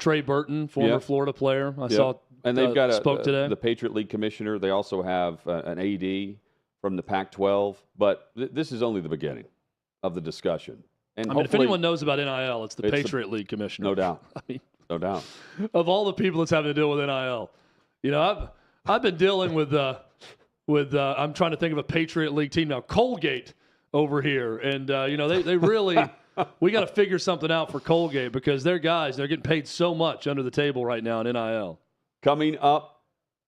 Trey Burton, former Florida player, I saw. And they've got spoke today. The Patriot League commissioner. They also have an AD from the Pac-12. But this is only the beginning of the discussion. And I mean, if anyone knows about NIL, it's the Patriot League commissioner. No doubt. I mean, no doubt. Of all the people that's having to deal with NIL, you know, I've been dealing with I'm trying to think of a Patriot League team now, Colgate over here, and you know they really we got to figure something out for Colgate because they're getting paid so much under the table right now in NIL. Coming up,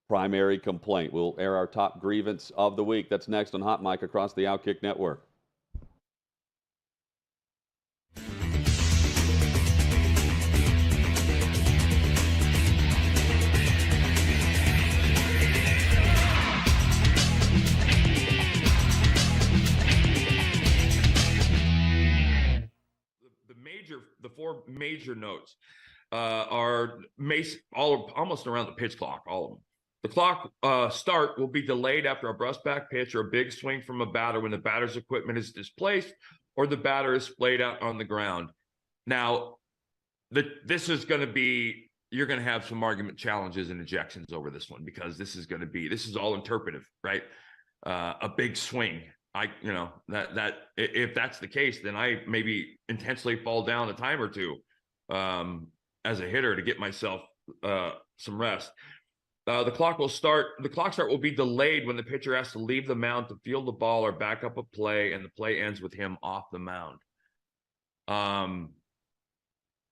primary complaint. We'll air our top grievance of the week. That's next on Hot Mic across the OutKick network. The four major notes are almost around the pitch clock, all of them. The clock start will be delayed after a brush back pitch or a big swing from a batter when the batter's equipment is displaced or the batter is splayed out on the ground. Now, this is going to be, you're going to have some argument challenges and ejections over this one because this is all interpretive, right? A big swing. That if that's the case, then I maybe intentionally fall down a time or two as a hitter to get myself some rest. The clock start will be delayed when the pitcher has to leave the mound to field the ball or back up a play, and the play ends with him off the mound.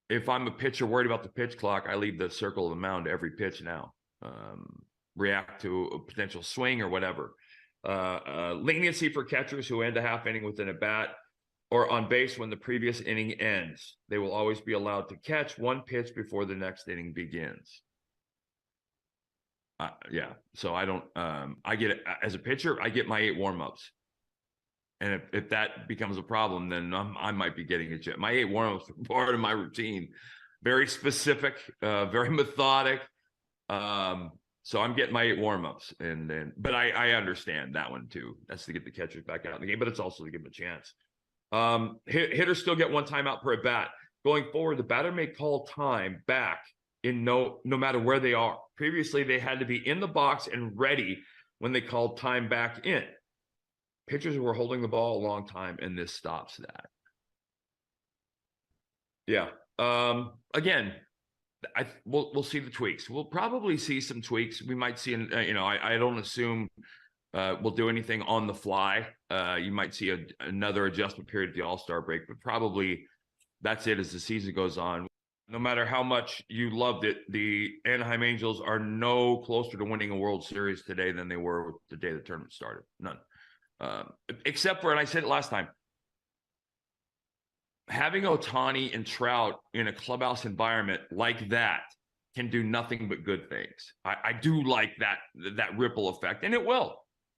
If I'm a pitcher worried about the pitch clock, I leave the circle of the mound every pitch now. React to a potential swing or whatever. Leniency for catchers who end a half inning with an at-bat or on base when the previous inning ends. They will always be allowed to catch one pitch before the next inning begins. So I don't, I get, as a pitcher, I get my 8 warm-ups. And if that becomes a problem, then I might be getting a jet. My 8 warm-ups are part of my routine. Very specific, very methodic. So I'm getting my 8 warm-ups, but I understand that one too. That's to get the catchers back out in the game, but it's also to give them a chance. Hitters still get 1 timeout per at bat. Going forward, the batter may call time back in no matter where they are. Previously, they had to be in the box and ready when they called time back in. Pitchers were holding the ball a long time, and this stops that. Yeah. Again. We'll see the tweaks. We'll probably see some tweaks. We might see, I don't assume we'll do anything on the fly. You might see another adjustment period at the All-Star break, but probably that's it as the season goes on. No matter how much you loved it, the Anaheim Angels are no closer to winning a World Series today than they were the day the tournament started. None. Except for, and I said it last time, having Ohtani and Trout in a clubhouse environment like that can do nothing but good things. I do like that ripple effect, and it will.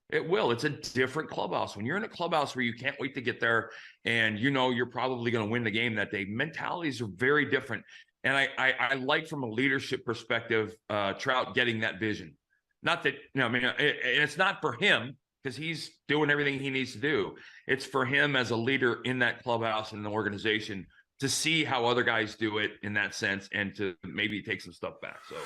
It will. It's a different clubhouse. When you're in a clubhouse where you can't wait to get there and you're probably going to win the game that day, mentalities are very different. And I like, from a leadership perspective, Trout getting that vision. Not that, and it's not for him, because he's doing everything he needs to do. It's for him as a leader in that clubhouse and the organization to see how other guys do it in that sense and to maybe take some stuff back. So.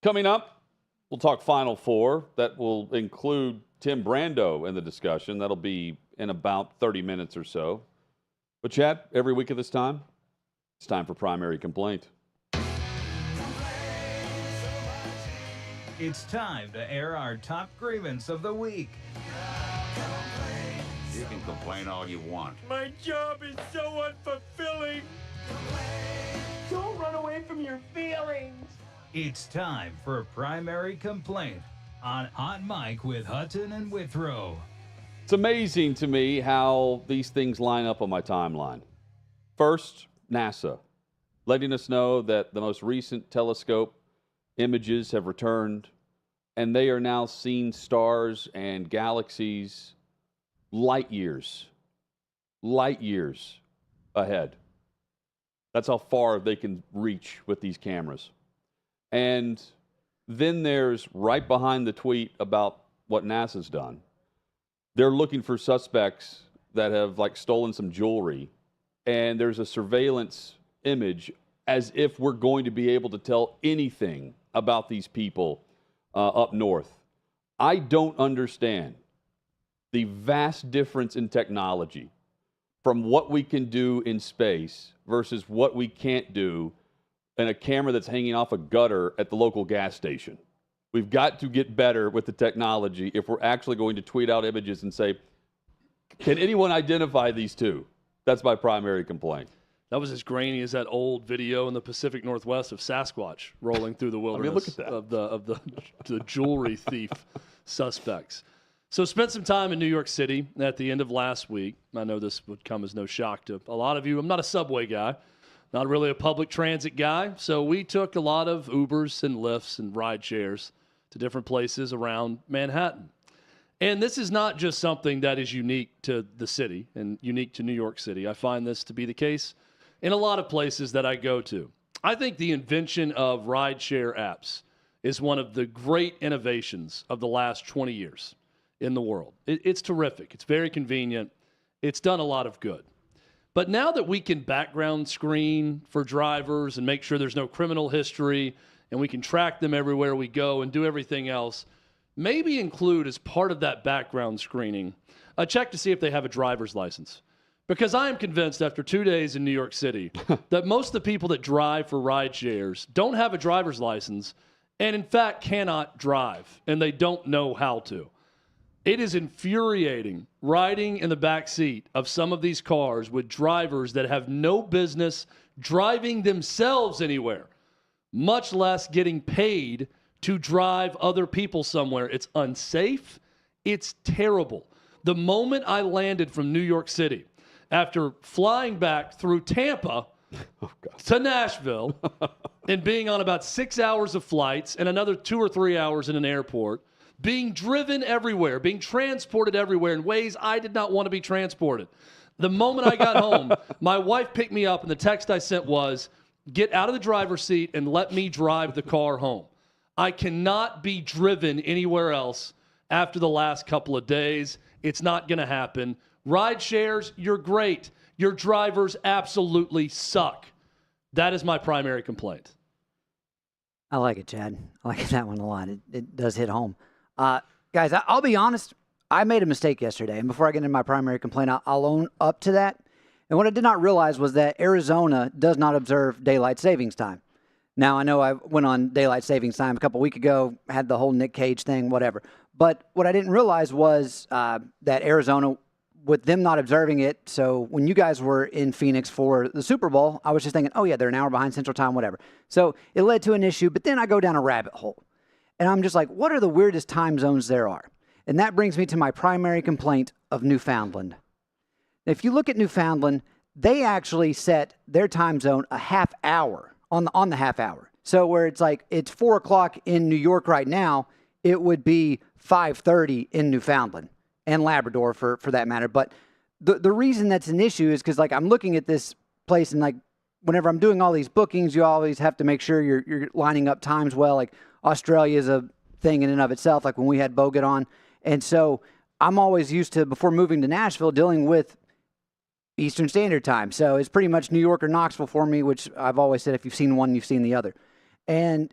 Coming up, we'll talk Final Four. That will include Tim Brando in the discussion. That'll be in about 30 minutes or so. But, Chad, every week at this time, it's time for Primary Complaint. It's time to air our top grievance of the week. You can complain all you want. My job is so unfulfilling. Don't run away from your feelings. It's time for Primary Complaint on Hot Mic with Hutton and Withrow. It's amazing to me how these things line up on my timeline. First, NASA, letting us know that the most recent telescope images have returned, and they are now seeing stars and galaxies light years ahead. That's how far they can reach with these cameras. And then there's right behind the tweet about what NASA's done. They're looking for suspects that have stolen some jewelry, and there's a surveillance image as if we're going to be able to tell anything about these people up north. I don't understand the vast difference in technology from what we can do in space versus what we can't do in a camera that's hanging off a gutter at the local gas station. We've got to get better with the technology if we're actually going to tweet out images and say, can anyone identify these two? That's my primary complaint. That was as grainy as that old video in the Pacific Northwest of Sasquatch rolling through the wilderness look at that. of the jewelry thief suspects. So spent some time in New York City at the end of last week. I know this would come as no shock to a lot of you. I'm not a subway guy, not really a public transit guy. So we took a lot of Ubers and Lyfts and ride shares to different places around Manhattan. And this is not just something that is unique to the city and unique to New York City. I find this to be the case in a lot of places that I go to. I think the invention of rideshare apps is one of the great innovations of the last 20 years in the world. It's terrific. It's very convenient. It's done a lot of good. But now that we can background screen for drivers and make sure there's no criminal history and we can track them everywhere we go and do everything else, maybe include as part of that background screening a check to see if they have a driver's license. Because I am convinced after 2 days in New York City that most of the people that drive for ride shares don't have a driver's license and, in fact, cannot drive, and they don't know how to. It is infuriating riding in the back seat of some of these cars with drivers that have no business driving themselves anywhere, much less getting paid to drive other people somewhere. It's unsafe. It's terrible. The moment I landed from New York City, after flying back through Tampa to Nashville and being on about 6 hours of flights and another 2 or 3 hours in an airport, being driven everywhere, being transported everywhere in ways I did not want to be transported. The moment I got home, my wife picked me up and the text I sent was, get out of the driver's seat and let me drive the car home. I cannot be driven anywhere else after the last couple of days. It's not going to happen. Ride shares, you're great. Your drivers absolutely suck. That is my primary complaint. I like it, Chad. I like that one a lot. It does hit home. Guys, I'll be honest. I made a mistake yesterday. And before I get into my primary complaint, I'll own up to that. And what I did not realize was that Arizona does not observe daylight savings time. Now, I know I went on daylight savings time a couple weeks ago, had the whole Nick Cage thing, whatever. But what I didn't realize was that Arizona, with them not observing it, so when you guys were in Phoenix for the Super Bowl, I was just thinking, oh, yeah, they're an hour behind Central Time, whatever. So it led to an issue, but then I go down a rabbit hole. And I'm just like, what are the weirdest time zones there are? And that brings me to my primary complaint of Newfoundland. If you look at Newfoundland, they actually set their time zone a half hour on the half hour. So where it's like it's 4 o'clock in New York right now, it would be 5:30 in Newfoundland and Labrador for that matter. But the reason that's an issue is because I'm looking at this place and whenever I'm doing all these bookings, you always have to make sure you're lining up times well. Australia is a thing in and of itself, when we had Bogut on. And so I'm always used to, before moving to Nashville, dealing with Eastern Standard Time. So it's pretty much New York or Knoxville for me, which I've always said if you've seen one, you've seen the other. And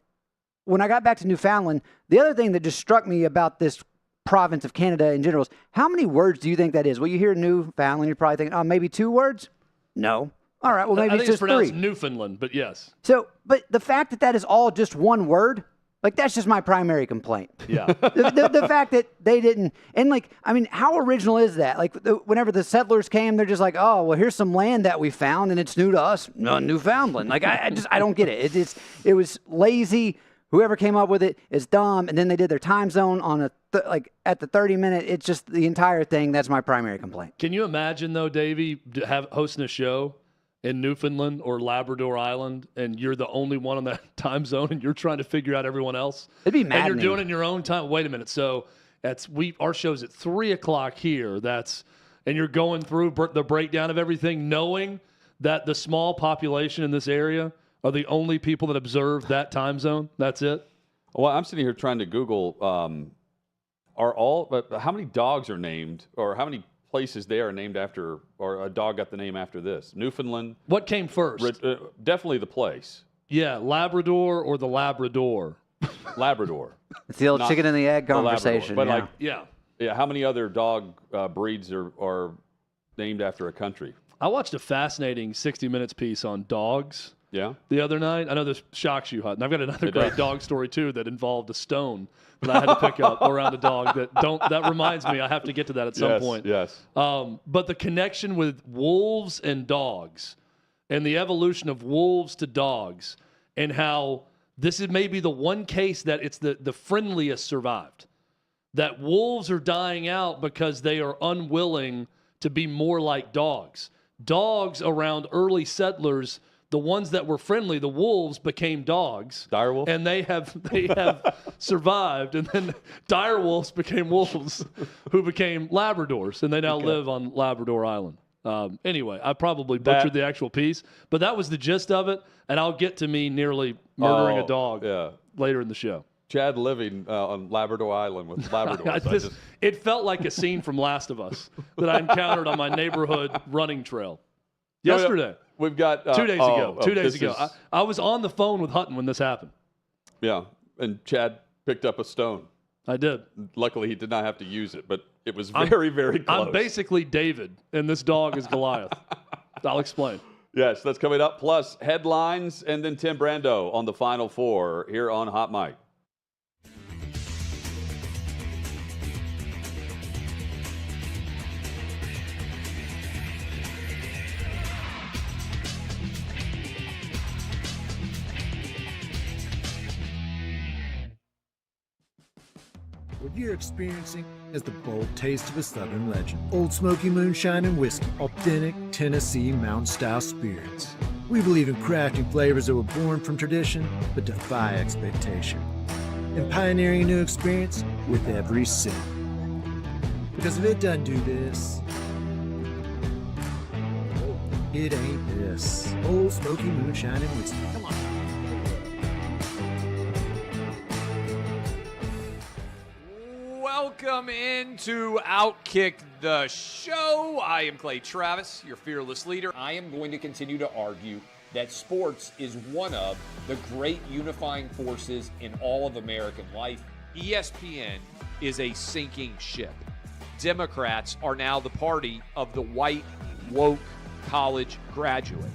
when I got back to Newfoundland, the other thing that just struck me about this province of Canada in general is how many words do you think that is? Well, you hear Newfoundland, you're probably thinking, oh, maybe 2 words? No. All right, well, maybe I it's think just pronounced 3. Newfoundland, but yes. So, but the fact that is all just one word, like that's just my primary complaint. Yeah. The fact that they didn't, and like, I mean, how original is that? Like, whenever the settlers came, they're just like, oh, well, here's some land that we found, and it's new to us, Newfoundland. Like, I don't get it. It was lazy. Whoever came up with it is dumb, and then they did their time zone on at the 30-minute. It's just the entire thing. That's my primary complaint. Can you imagine though, Davey, hosting a show in Newfoundland or Labrador Island, and you're the only one on that time zone, and you're trying to figure out everyone else? It'd be maddening. And you're doing it in your own time. Wait a minute. So our show's at 3:00 here. And you're going through the breakdown of everything, knowing that the small population in this area are the only people that observe that time zone. That's it. Well, I'm sitting here trying to Google, how many dogs are named, or how many places there are named after, or a dog got the name after this? Newfoundland. What came first? Definitely the place. Yeah, Labrador or the Labrador. Labrador. It's the old chicken and the egg the Labrador. conversation. But yeah. Yeah. How many other dog breeds are named after a country? I watched a fascinating 60 Minutes piece on dogs. Yeah. The other night, I know this shocks you, Hutton. I've got another great dog story too that involved a stone that I had to pick up around a dog. That reminds me, I have to get to that at some point. Yes. But the connection with wolves and dogs, and the evolution of wolves to dogs, and how this is maybe the one case that it's the friendliest survived. That wolves are dying out because they are unwilling to be more like dogs. Dogs around early settlers, the ones that were friendly, the wolves, became dogs. Direwolf? And they have survived. And then direwolves became wolves who became Labradors. And they now live on Labrador Island. Anyway, I probably butchered the actual piece. But that was the gist of it. And I'll get to me nearly murdering a dog later in the show. Chad living on Labrador Island with Labradors. It felt like a scene from Last of Us that I encountered on my neighborhood running trail yesterday. We've got 2 days ago. 2 days ago. I was on the phone with Hutton when this happened. Yeah, and Chad picked up a stone. I did. Luckily, he did not have to use it, but it was very, very close. I'm basically David, and this dog is Goliath. I'll explain. Yes, that's coming up. Plus, headlines, and then Tim Brando on the Final Four here on Hot Mic. What you're experiencing is the bold taste of a Southern legend. Old Smoky Moonshine and Whiskey, authentic Tennessee mountain-style spirits. We believe in crafting flavors that were born from tradition but defy expectation, and pioneering a new experience with every sip. Because if it doesn't do this, it ain't this. Old Smoky Moonshine and Whiskey. Come on. Welcome into OutKick the show. I am Clay Travis, your fearless leader. I am going to continue to argue that sports is one of the great unifying forces in all of American life. ESPN is a sinking ship. Democrats are now the party of the white, woke college graduate.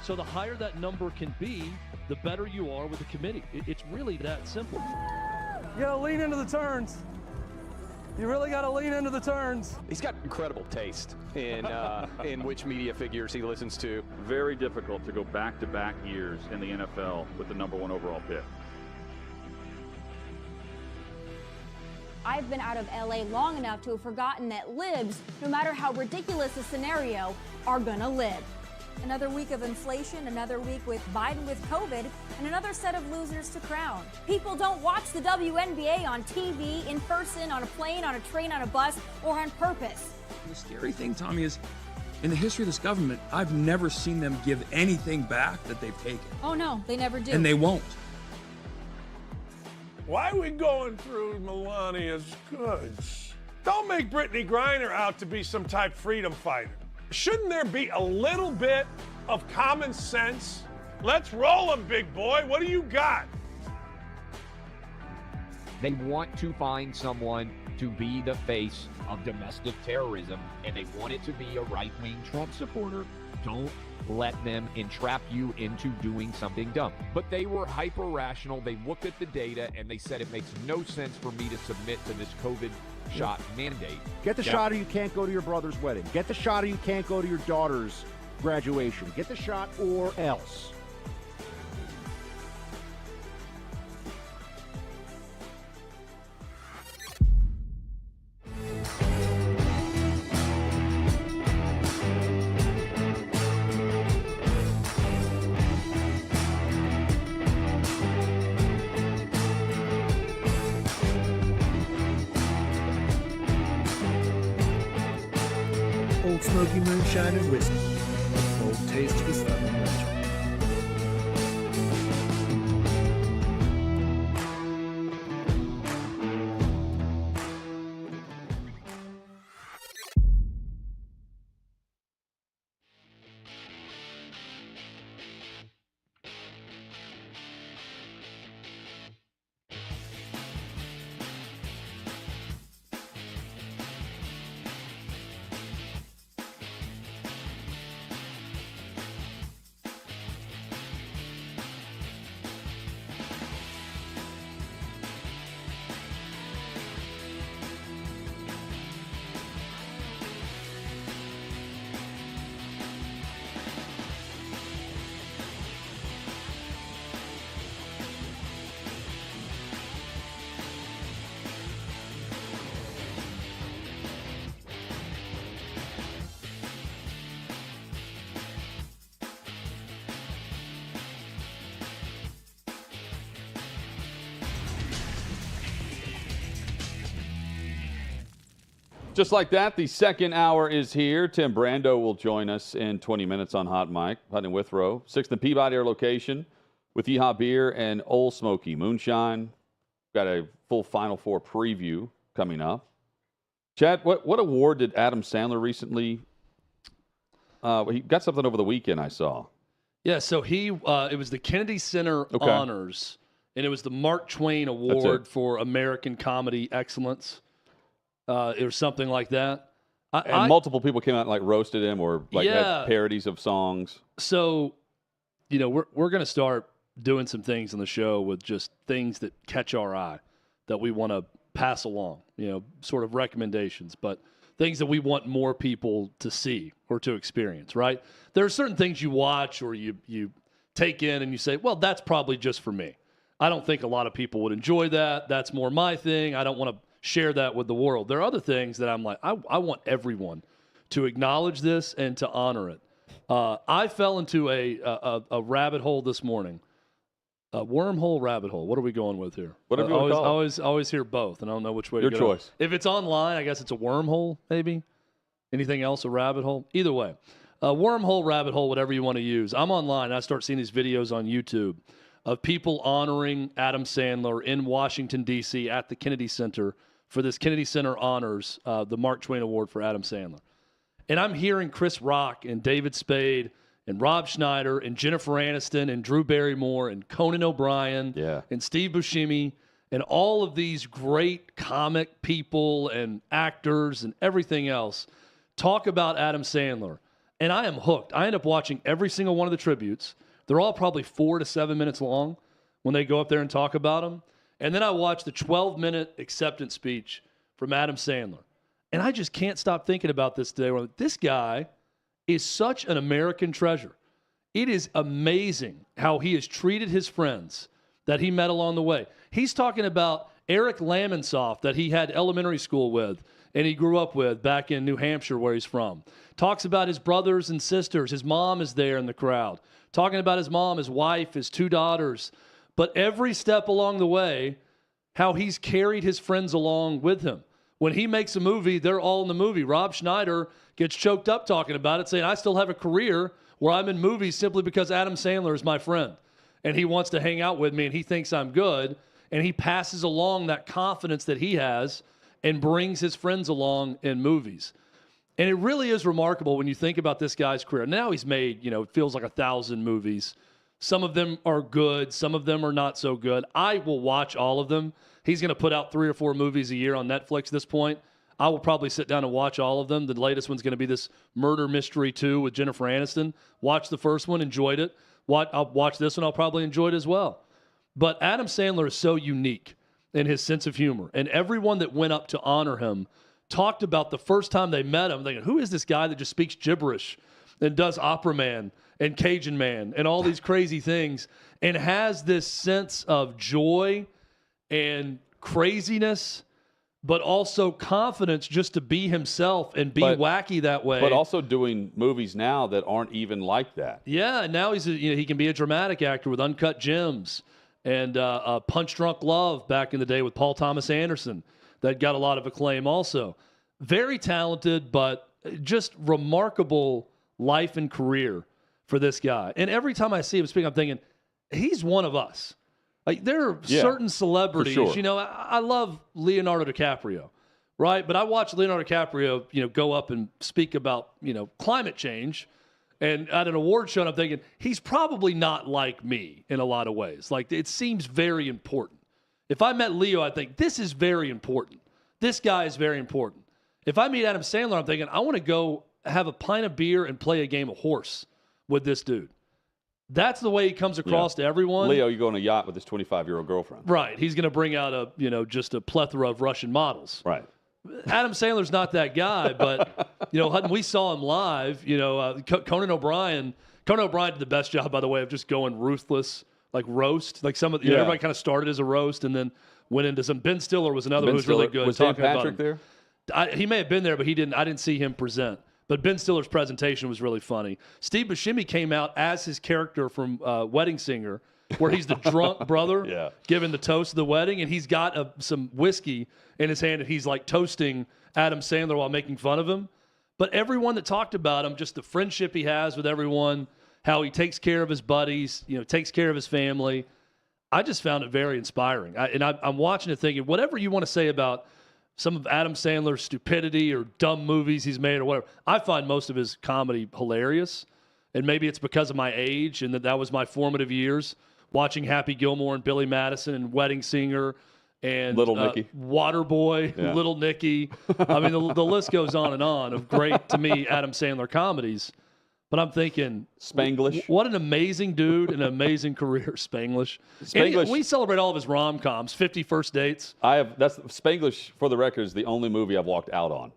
So the higher that number can be, the better you are with the committee. It's really that simple. You gotta lean into the turns. You really gotta lean into the turns. He's got incredible taste in which media figures he listens to. Very difficult to go back-to-back years in the NFL with the #1 overall pick. I've been out of LA long enough to have forgotten that libs, no matter how ridiculous the scenario, are gonna live. Another week of inflation, another week with Biden with COVID, and another set of losers to crown. People don't watch the WNBA on TV, in person, on a plane, on a train, on a bus, or on purpose. The scary thing, Tommy, is in the history of this government, I've never seen them give anything back that they've taken. Oh no, they never do. And they won't. Why are we going through Melania's goods? Don't make Brittany Griner out to be some type freedom fighter. Shouldn't there be a little bit of common sense Let's roll them, big boy. What do you got? They want to find someone to be the face of domestic terrorism, and they want it to be a right-wing Trump supporter. Don't let them entrap you into doing something dumb. But they were hyper-rational. They looked at the data, and they said it makes no sense for me to submit to this COVID shot mandate. Get the shot or you can't go to your brother's wedding. Get the shot or you can't go to your daughter's graduation. Get the shot or else. Old Smoky Moonshine and Whiskey. Bold taste of a Southern legend. Just like that, the second hour is here. Tim Brando will join us in 20 minutes on Hot Mic. Hutton and Withrow, 6th and Peabody, our location, with Yeehaw Beer and Old Smoky Moonshine. Got a full Final Four preview coming up. Chad, what award did Adam Sandler recently? He got something over the weekend, I saw. Yeah, so it was the Kennedy Center Honors, and it was the Mark Twain Award for American Comedy Excellence. Or something like that. Multiple people came out and like roasted him or like had parodies of songs. So, we're going to start doing some things on the show with just things that catch our eye that we want to pass along, sort of recommendations, but things that we want more people to see or to experience, right? There are certain things you watch or you take in and you say, well, that's probably just for me. I don't think a lot of people would enjoy that. That's more my thing. I don't want to share that with the world. There are other things that I'm like, I want everyone to acknowledge this and to honor it. I fell into a rabbit hole this morning. A wormhole, rabbit hole. What are we going with here? Whatever you want to call it. Always hear both, and I don't know which way Your to go. choice. If it's online, I guess it's a wormhole, maybe. Anything else, a rabbit hole? Either way. Wormhole, rabbit hole, whatever you want to use. I'm online, and I start seeing these videos on YouTube of people honoring Adam Sandler in Washington, D.C. at the Kennedy Center for this Kennedy Center Honors, the Mark Twain Award for Adam Sandler. And I'm hearing Chris Rock and David Spade and Rob Schneider and Jennifer Aniston and Drew Barrymore and Conan O'Brien and Steve Buscemi and all of these great comic people and actors and everything else talk about Adam Sandler. And I am hooked. I end up watching every single one of the tributes. They're all probably 4 to 7 minutes long when they go up there and talk about him. And then I watched the 12-minute acceptance speech from Adam Sandler. And I just can't stop thinking about this today. This guy is such an American treasure. It is amazing how he has treated his friends that he met along the way. He's talking about Eric Lamonsoff that he had elementary school with and he grew up with back in New Hampshire where he's from. Talks about his brothers and sisters. His mom is there in the crowd. Talking about his mom, his wife, his 2 daughters. But every step along the way, how he's carried his friends along with him. When he makes a movie, they're all in the movie. Rob Schneider gets choked up talking about it, saying, I still have a career where I'm in movies simply because Adam Sandler is my friend. And he wants to hang out with me, and he thinks I'm good. And he passes along that confidence that he has and brings his friends along in movies. And it really is remarkable when you think about this guy's career. Now he's made, it feels like 1,000 movies. Some of them are good. Some of them are not so good. I will watch all of them. He's going to put out 3 or 4 movies a year on Netflix at this point. I will probably sit down and watch all of them. The latest one's going to be this Murder Mystery 2 with Jennifer Aniston. Watch the first one, enjoyed it. I'll watch this one, I'll probably enjoy it as well. But Adam Sandler is so unique in his sense of humor. And everyone that went up to honor him talked about the first time they met him, thinking, who is this guy that just speaks gibberish and does Opera Man and Cajun Man and all these crazy things, and has this sense of joy and craziness, but also confidence just to be himself and be wacky that way. But also doing movies now that aren't even like that. Yeah, and now he can be a dramatic actor with Uncut Gems and Punch Drunk Love back in the day with Paul Thomas Anderson that got a lot of acclaim also. Very talented, but just remarkable life and career for this guy. And every time I see him speak, I'm thinking, he's one of us. Like, there are certain celebrities, sure. you know, I love Leonardo DiCaprio, right? But I watch Leonardo DiCaprio, go up and speak about, climate change and at an award show, and I'm thinking, he's probably not like me in a lot of ways. Like, it seems very important. If I met Leo, I'd think, this is very important. This guy is very important. If I meet Adam Sandler, I'm thinking, I want to go have a pint of beer and play a game of horse with this dude. That's the way he comes across to everyone. Leo, you go on a yacht with his 25-year-old girlfriend. Right. He's going to bring out just a plethora of Russian models. Right. Adam Sandler's not that guy, but, Hutton, we saw him live. Conan O'Brien did the best job, by the way, of just going ruthless, like roast. Like everybody kind of started as a roast and then went into some. Ben Stiller was another who was really good. Was Dan Patrick there? He may have been there, but I didn't see him present. But Ben Stiller's presentation was really funny. Steve Buscemi came out as his character from Wedding Singer, where he's the drunk brother giving the toast of the wedding, and he's got some whiskey in his hand, and he's like toasting Adam Sandler while making fun of him. But everyone that talked about him, just the friendship he has with everyone, how he takes care of his buddies, takes care of his family, I just found it very inspiring. I'm watching it thinking, whatever you want to say about some of Adam Sandler's stupidity or dumb movies he's made or whatever, I find most of his comedy hilarious. And maybe it's because of my age and that was my formative years, watching Happy Gilmore and Billy Madison and Wedding Singer and Little Nicky, Waterboy, Little Nicky. I mean, the list goes on of great, to me, Adam Sandler comedies. But I'm thinking, Spanglish. What an amazing dude and an amazing career, Spanglish. We celebrate all of his rom-coms, 50 First Dates. That's Spanglish, for the record, is the only movie I've walked out on.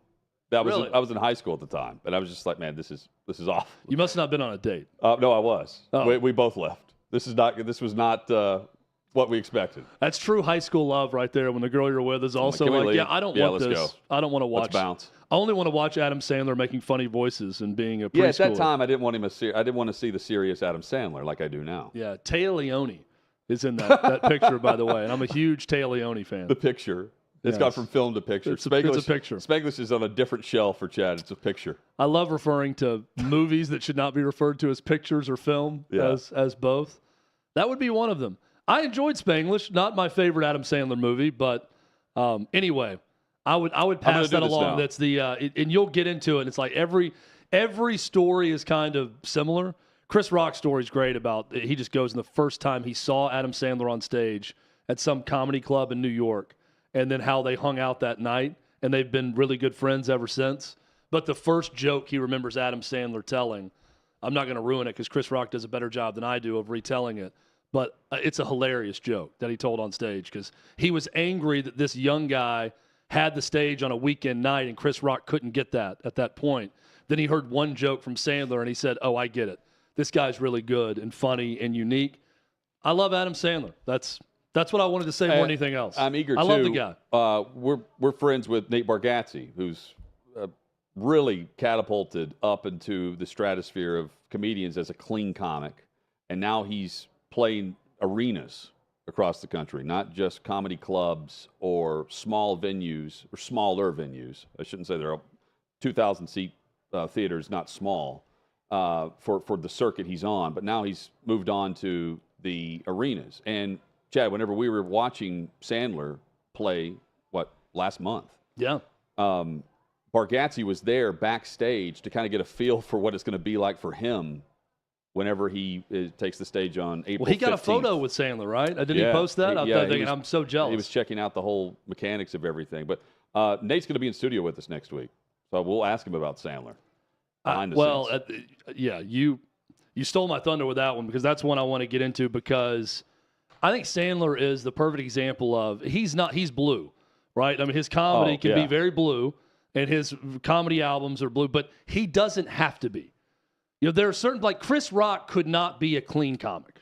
I was in high school at the time, and I was just like, man, this is awful. You must not have been on a date. No, I was. Oh. We both left. This was not what we expected. That's true high school love right there. When the girl you're with is also like, I don't want this. Go. I don't want to watch. Let's bounce. I only want to watch Adam Sandler making funny voices and being a preschooler. Yeah, at that time, I didn't want to see the serious Adam Sandler like I do now. Yeah, Taya Leone is in that picture, by the way, and I'm a huge Taya Leone fan. The picture. It's gone from film to picture. It's a picture. Spanglish is on a different shelf for Chad. It's a picture. I love referring to movies that should not be referred to as pictures or film as both. That would be one of them. I enjoyed Spanglish, not my favorite Adam Sandler movie, but anyway, I would pass that along. That's and you'll get into it. It's like every story is kind of similar. Chris Rock's story is great about he just goes in the first time he saw Adam Sandler on stage at some comedy club in New York, and then how they hung out that night, and they've been really good friends ever since. But the first joke he remembers Adam Sandler telling, I'm not going to ruin it because Chris Rock does a better job than I do of retelling it, but it's a hilarious joke that he told on stage because he was angry that this young guy had the stage on a weekend night and Chris Rock couldn't get that at that point. Then he heard one joke from Sandler and he said, oh, I get it. This guy's really good and funny and unique. I love Adam Sandler. That's what I wanted to say more than anything else. I'm eager I love the guy. We're friends with Nate Bargatze, who's really catapulted up into the stratosphere of comedians as a clean comic. And now he's playing arenas across the country, not just comedy clubs or small venues or smaller venues. I shouldn't say they're 2,000-seat theaters, not small, for the circuit he's on. But now he's moved on to the arenas. And Chad, whenever we were watching Sandler play, last month? Yeah. Bargatze was there backstage to kind of get a feel for what it's going to be like for him whenever he takes the stage on April 15th. Well, he got a photo with Sandler, right? Didn't he post that? I'm so jealous. He was checking out the whole mechanics of everything. But Nate's going to be in studio with us next week, so we'll ask him about Sandler. You stole my thunder with that one because that's one I want to get into because I think Sandler is the perfect example of he's blue, right? I mean, his comedy can be very blue, and his comedy albums are blue, but he doesn't have to be. You know, there are certain, like Chris Rock could not be a clean comic.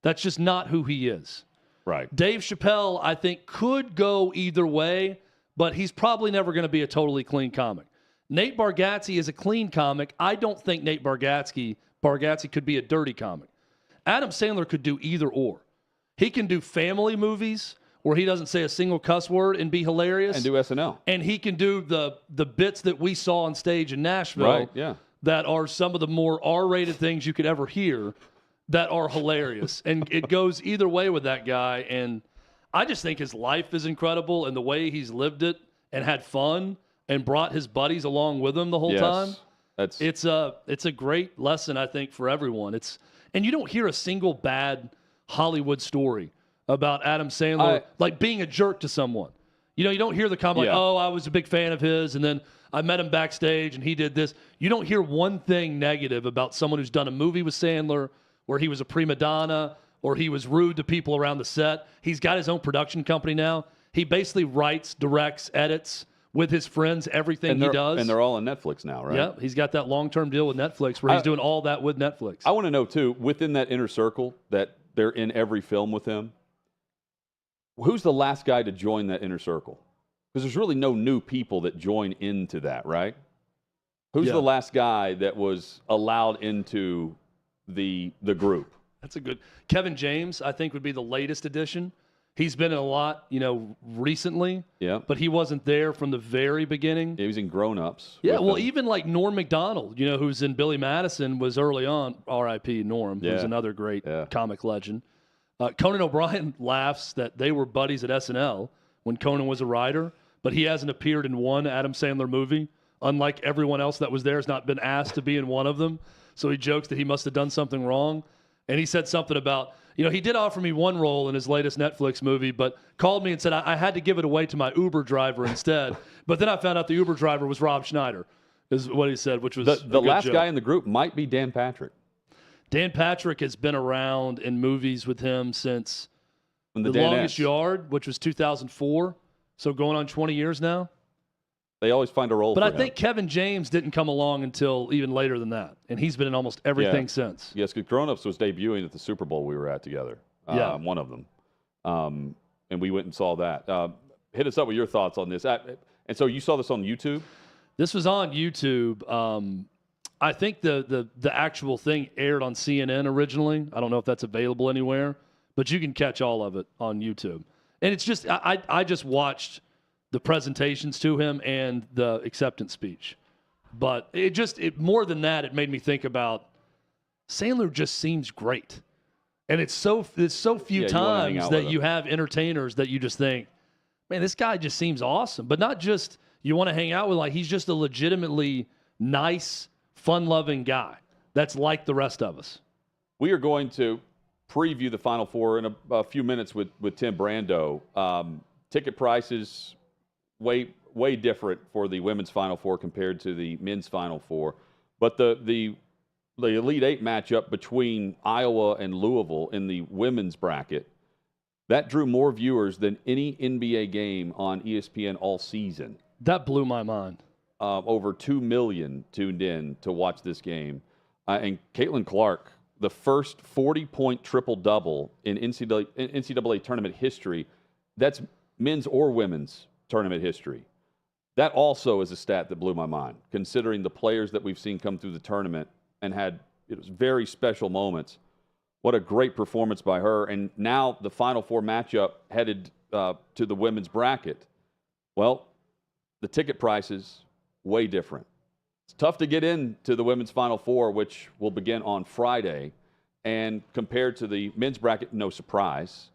That's just not who he is. Right. Dave Chappelle, I think, could go either way, but he's probably never going to be a totally clean comic. Nate Bargatze is a clean comic. I don't think Nate Bargatze could be a dirty comic. Adam Sandler could do either or. He can do family movies where he doesn't say a single cuss word and be hilarious. And do SNL. And he can do the bits that we saw on stage in Nashville. Right, yeah. That are some of the more R-rated things you could ever hear that are hilarious. And it goes either way with that guy. And I just think his life is incredible and the way he's lived it and had fun and brought his buddies along with him the whole time. It's a great lesson, I think, for everyone. And you don't hear a single bad Hollywood story about Adam Sandler like being a jerk to someone. You know, you don't hear the comment like, oh, I was a big fan of his, and then I met him backstage, and he did this. You don't hear one thing negative about someone who's done a movie with Sandler where he was a prima donna or he was rude to people around the set. He's got his own production company now. He basically writes, directs, edits with his friends everything he does. And they're all on Netflix now, right? Yeah, he's got that long-term deal with Netflix where he's doing all that with Netflix. I want to know, too, within that inner circle that they're in every film with him, who's the last guy to join that inner circle? Because there's really no new people that join into that, right? Who's the last guy that was allowed into the group? That's a good Kevin James, I think, would be the latest addition. He's been in a lot, recently. Yeah. But he wasn't there from the very beginning. He was in Grown Ups. Yeah, well, even like Norm Macdonald, who's in Billy Madison, was early on. R.I.P. Norm, who's another great comic legend. Conan O'Brien laughs that they were buddies at SNL when Conan was a writer, but he hasn't appeared in one Adam Sandler movie, unlike everyone else that was there has not been asked to be in one of them. So he jokes that he must have done something wrong. And he said something about, he did offer me one role in his latest Netflix movie, but called me and said I had to give it away to my Uber driver instead. But then I found out the Uber driver was Rob Schneider, is what he said, which was the last guy in the group might be Dan Patrick. Dan Patrick has been around in movies with him since The Danettes. Longest Yard, which was 2004. So going on 20 years now. They always find a role but for I him. think Kevin James didn't come along until even later than that. And he's been in almost everything since. Yes, because Grown Ups was debuting at the Super Bowl we were at together. One of them. And we went and saw that. Hit us up with your thoughts on this. And so you saw this on YouTube? This was on YouTube. I think the actual thing aired on CNN originally. I don't know if that's available anywhere, but you can catch all of it on YouTube. And it's just I just watched the presentations to him and the acceptance speech. But it more than that, it made me think about Sandler just seems great. And it's so few times that you have entertainers that you just think, man, this guy just seems awesome. But not just you want to hang out with, like, he's just a legitimately nice, fun-loving guy that's like the rest of us. We are going to preview the Final Four in a few minutes with Tim Brando. Ticket prices way different for the women's Final Four compared to the men's Final Four. But the Elite Eight matchup between Iowa and Louisville in the women's bracket, that drew more viewers than any NBA game on ESPN all season. That blew my mind. Over 2 million tuned in to watch this game. And Caitlin Clark, the first 40-point triple-double in NCAA tournament history. That's men's or women's tournament history. That also is a stat that blew my mind, considering the players that we've seen come through the tournament and had very special moments. What a great performance by her. And now the Final Four matchup headed to the women's bracket. Well, the ticket prices, way different. It's tough to get into the women's Final Four, which will begin on Friday. And compared to the men's bracket, no surprise,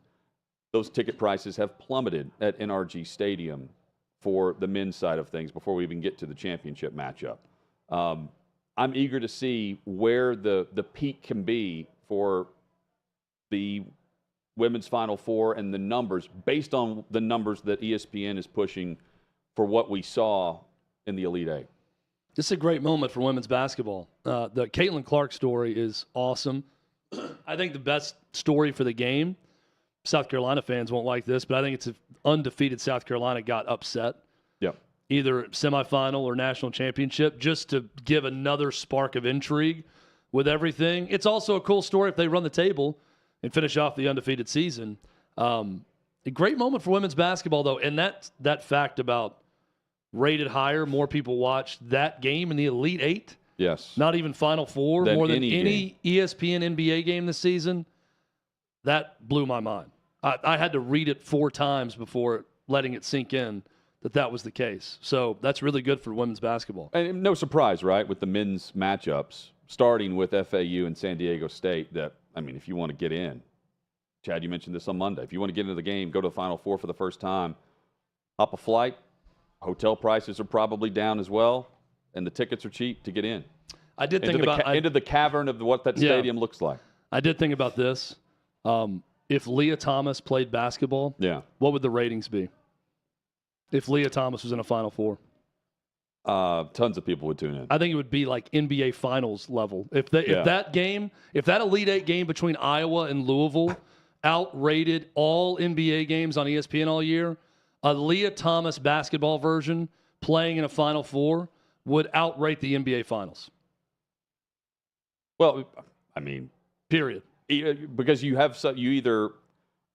those ticket prices have plummeted at NRG Stadium for the men's side of things before we even get to the championship matchup. I'm eager to see where the peak can be for the women's Final Four and the numbers, based on the numbers that ESPN is pushing for what we saw in the Elite Eight. This is a great moment for women's basketball. The Caitlin Clark story is awesome. I think the best story for the game, South Carolina fans won't like this, but I think it's undefeated South Carolina got upset. Yep. Either semifinal or national championship, just to give another spark of intrigue with everything. It's also a cool story if they run the table and finish off the undefeated season. A great moment for women's basketball, though, and that fact about rated higher, more people watched that game in the Elite Eight. Yes. Not even Final Four, more than any game. ESPN NBA game this season. That blew my mind. I had to read it 4 times before letting it sink in that was the case. So that's really good for women's basketball. And no surprise, right, with the men's matchups, starting with FAU and San Diego State, that, I mean, if you want to get in, Chad, you mentioned this on Monday. If you want to get into the game, go to the Final Four for the first time, hop a flight. Hotel prices are probably down as well, and the tickets are cheap to get in. I did think about into the cavern of what that stadium looks like. I did think about this. If Leah Thomas played basketball, what would the ratings be? If Leah Thomas was in a Final Four, tons of people would tune in. I think it would be like NBA Finals level. If that Elite Eight game between Iowa and Louisville outrated all NBA games on ESPN all year, a Leah Thomas basketball version playing in a Final Four would outrate the NBA Finals. Well, I mean, period. Because you either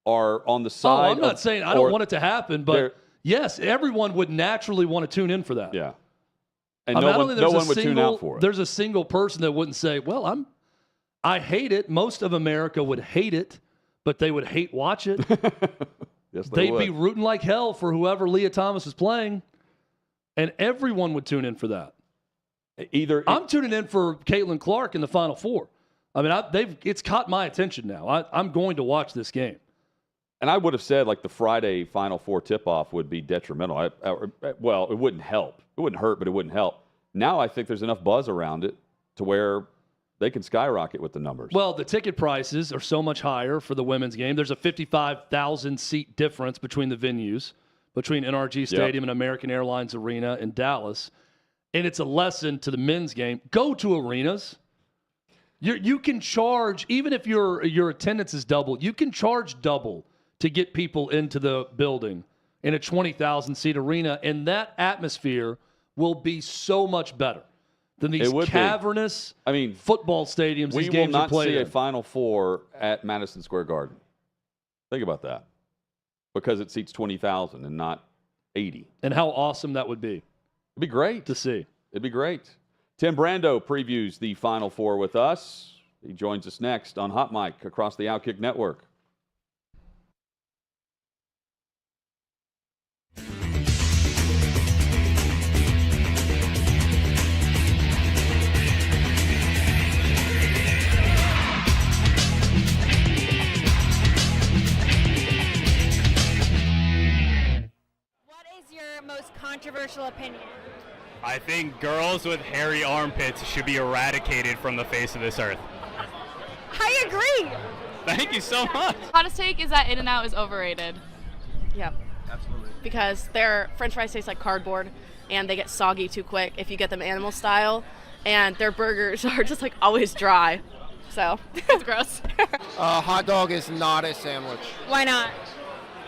are on the side. Oh, I'm not saying I don't want it to happen, but yes, everyone would naturally want to tune in for that. Yeah. And no one would tune out for it. There's a single person that wouldn't say, well, I hate it. Most of America would hate it, but they would hate watch it. Yes, They'd be rooting like hell for whoever Leah Thomas is playing, and everyone would tune in for that. I'm tuning in for Caitlin Clark in the Final Four. I mean, it's caught my attention now. I'm going to watch this game. And I would have said, like, the Friday Final Four tip-off would be detrimental. Well, it wouldn't help. It wouldn't hurt, but it wouldn't help. Now I think there's enough buzz around it to where they can skyrocket with the numbers. Well, the ticket prices are so much higher for the women's game. There's a 55,000 seat difference between the venues, between NRG Stadium and American Airlines Arena in Dallas. And it's a lesson to the men's game. Go to arenas. You can charge, even if your attendance is double, you can charge double to get people into the building in a 20,000 seat arena. And that atmosphere will be so much better than these cavernous football stadiums. We will not see a Final Four at Madison Square Garden. Think about that. Because it seats 20,000 and not 80. And how awesome that would be. It'd be great to see. It'd be great. Tim Brando previews the Final Four with us. He joins us next on Hot Mic across the OutKick Network. Most controversial opinion? I think girls with hairy armpits should be eradicated from the face of this earth. I agree. Thank you so much. Hottest take is that In-N-Out is overrated. Yep. Absolutely. Because their French fries taste like cardboard and they get soggy too quick if you get them animal style, and their burgers are just like always dry. So it's gross. Hot dog is not a sandwich. Why not?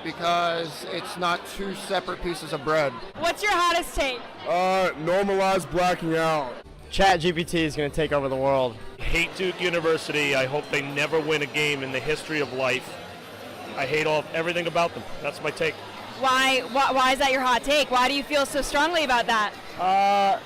Because it's not 2 separate pieces of bread. What's your hottest take? Normalize blacking out. ChatGPT is going to take over the world. Hate Duke University. I hope they never win a game in the history of life. I hate everything about them. That's my take. Why is that your hot take? Why do you feel so strongly about that?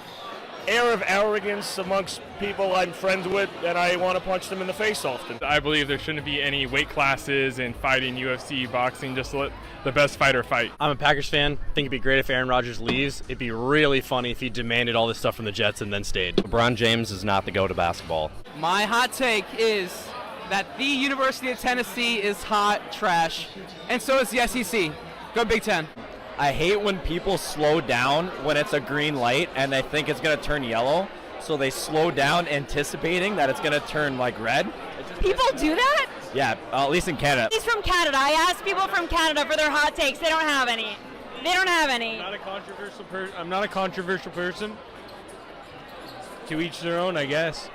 Air of arrogance amongst people I'm friends with, and I want to punch them in the face often. I believe there shouldn't be any weight classes in fighting, UFC, boxing, just let the best fighter fight. I'm a Packers fan. I think it'd be great if Aaron Rodgers leaves. It'd be really funny if he demanded all this stuff from the Jets and then stayed. LeBron James is not the go to basketball. My hot take is that the University of Tennessee is hot trash, and so is the SEC. Go Big Ten. I hate when people slow down when it's a green light and they think it's going to turn yellow. so they slow down anticipating that it's going to turn like red. People do that? Yeah, at least in Canada. He's from Canada. I asked people from Canada for their hot takes. They don't have any. They don't have any. I'm not a controversial person. To each their own, I guess.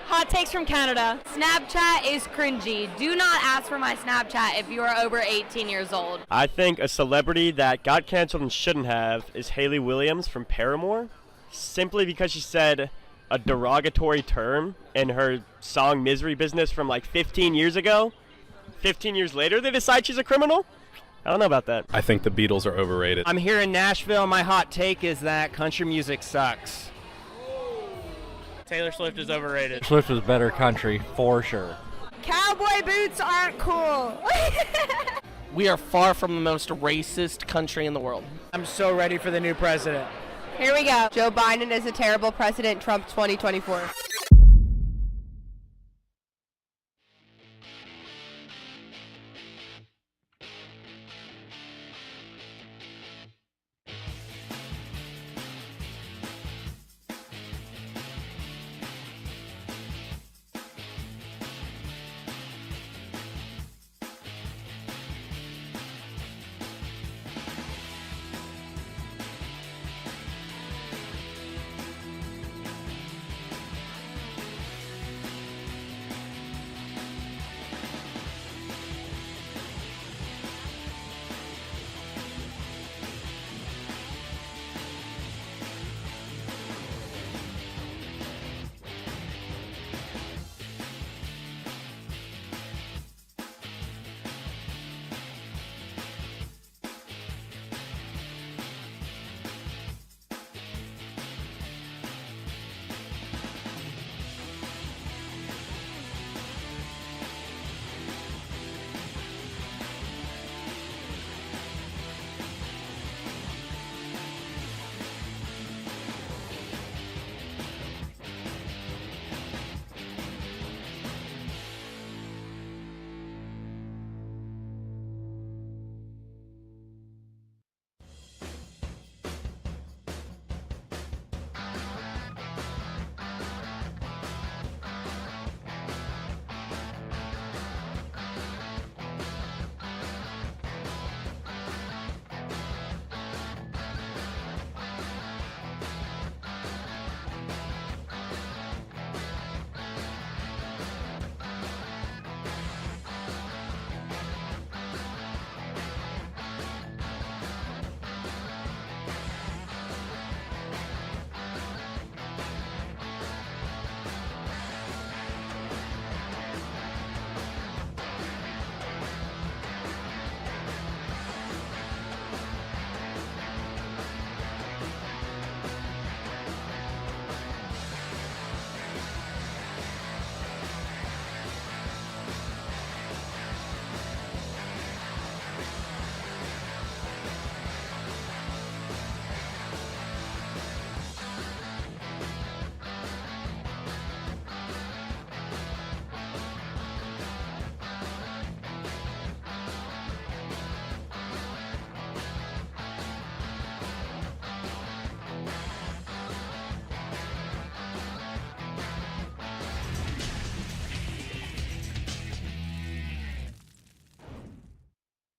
Hot takes from Canada. Snapchat is cringy. Do not ask for my Snapchat if you are over 18 years old. I think a celebrity that got canceled and shouldn't have is Hayley Williams from Paramore, simply because she said a derogatory term in her song Misery Business from like 15 years ago. 15 years later, they decide she's a criminal? I don't know about that. I think the Beatles are overrated. I'm here in Nashville. My hot take is that country music sucks. Taylor Swift is overrated. Swift is better country, for sure. Cowboy boots aren't cool. We are far from the most racist country in the world. I'm so ready for the new president. Here we go. Joe Biden is a terrible president. Trump 2024.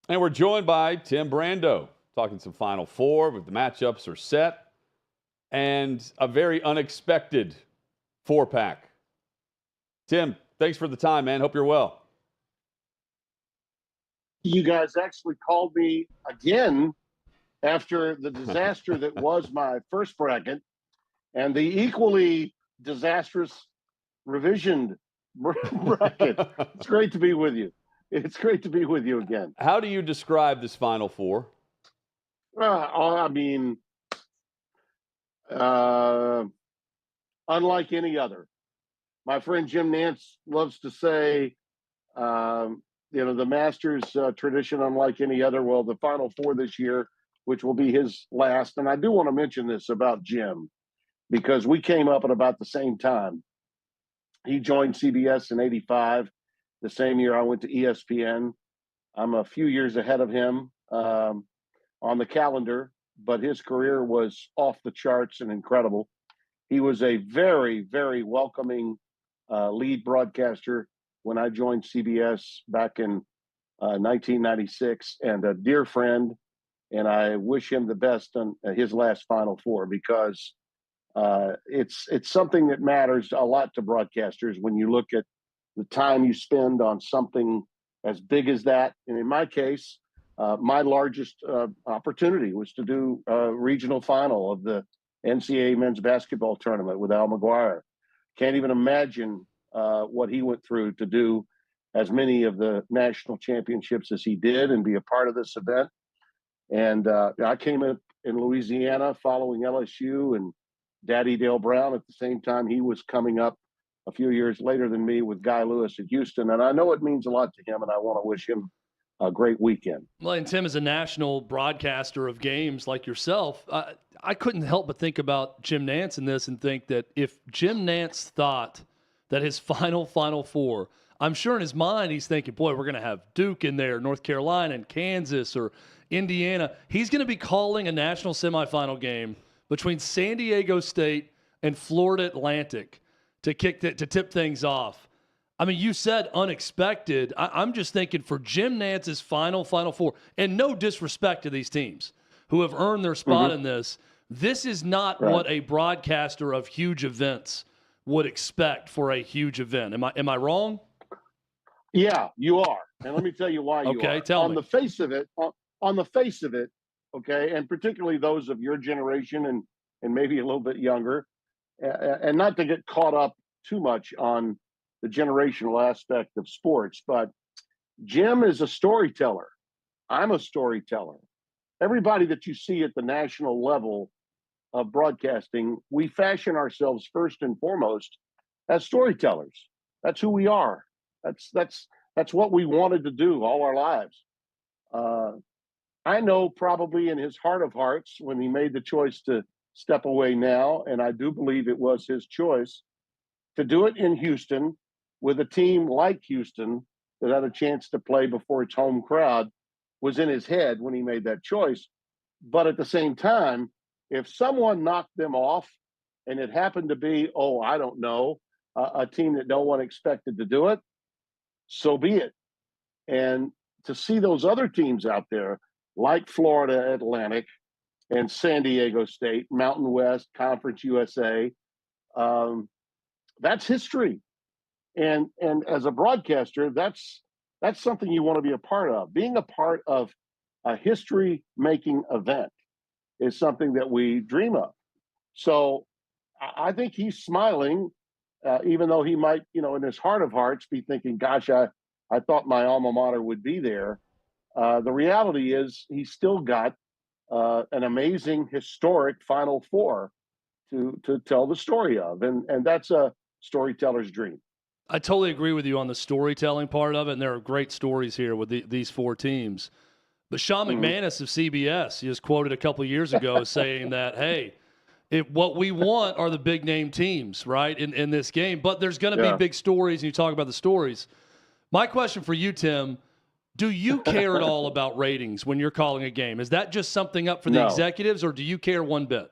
And we're joined by Tim Brando, talking some Final Four, with the matchups are set, and a very unexpected four-pack. Tim, thanks for the time, man. Hope you're well. You guys actually called me again after the disaster that was my first bracket and the equally disastrous revisioned bracket. It's great to be with you. It's great to be with you again. How do you describe this Final Four? I mean, unlike any other. My friend Jim Nance loves to say, the Masters tradition unlike any other. Well, the Final Four this year, which will be his last. And I do want to mention this about Jim, because we came up at about the same time. He joined CBS in '85. The same year I went to ESPN. I'm a few years ahead of him on the calendar, but his career was off the charts and incredible. He was a very, very welcoming lead broadcaster when I joined CBS back in 1996, and a dear friend. And I wish him the best on his last Final Four, because it's something that matters a lot to broadcasters when you look at the time you spend on something as big as that. And in my case, my largest opportunity was to do a regional final of the NCAA men's basketball tournament with Al McGuire. Can't even imagine what he went through to do as many of the national championships as he did and be a part of this event. And I came in Louisiana following LSU and Daddy Dale Brown at the same time he was coming up a few years later than me with Guy Lewis at Houston. And I know it means a lot to him, and I want to wish him a great weekend. Well, and Tim, as a national broadcaster of games like yourself, I couldn't help but think about Jim Nantz in this and think that if Jim Nantz thought that his Final Four, I'm sure in his mind he's thinking, boy, we're going to have Duke in there, North Carolina and Kansas or Indiana. He's going to be calling a national semifinal game between San Diego State and Florida Atlantic to tip things off. I mean, you said unexpected. I'm just thinking for Jim Nantz's Final Four, and no disrespect to these teams who have earned their spot in this is not what a broadcaster of huge events would expect for a huge event. Am I wrong? Yeah, you are. And let me tell you why you are. Okay, tell me. On the face of it, okay, and particularly those of your generation and maybe a little bit younger, and not to get caught up too much on the generational aspect of sports, but Jim is a storyteller. I'm a storyteller. Everybody that you see at the national level of broadcasting, we fashion ourselves first and foremost as storytellers. That's who we are. That's what we wanted to do all our lives. I know probably in his heart of hearts when he made the choice to step away now, and I do believe it was his choice to do it in Houston with a team like Houston that had a chance to play before its home crowd, was in his head when he made that choice. But at the same time, if someone knocked them off and it happened to be, I don't know, a team that no one expected to do it, so be it. And to see those other teams out there, like Florida Atlantic and San Diego State, Mountain West, Conference USA, that's history. And as a broadcaster, that's something you want to be a part of. Being a part of a history-making event is something that we dream of. So I think he's smiling, even though he might, in his heart of hearts, be thinking, gosh, I thought my alma mater would be there. The reality is he's still got an amazing, historic Final Four to tell the story of. And that's a storyteller's dream. I totally agree with you on the storytelling part of it, and there are great stories here with these four teams. But Sean McManus of CBS, he was quoted a couple of years ago saying that, hey, what we want are the big-name teams, right, in this game. But there's going to be big stories, and you talk about the stories. My question for you, Tim, do you care at all about ratings when you're calling a game? Is that just something up for the executives, or do you care one bit?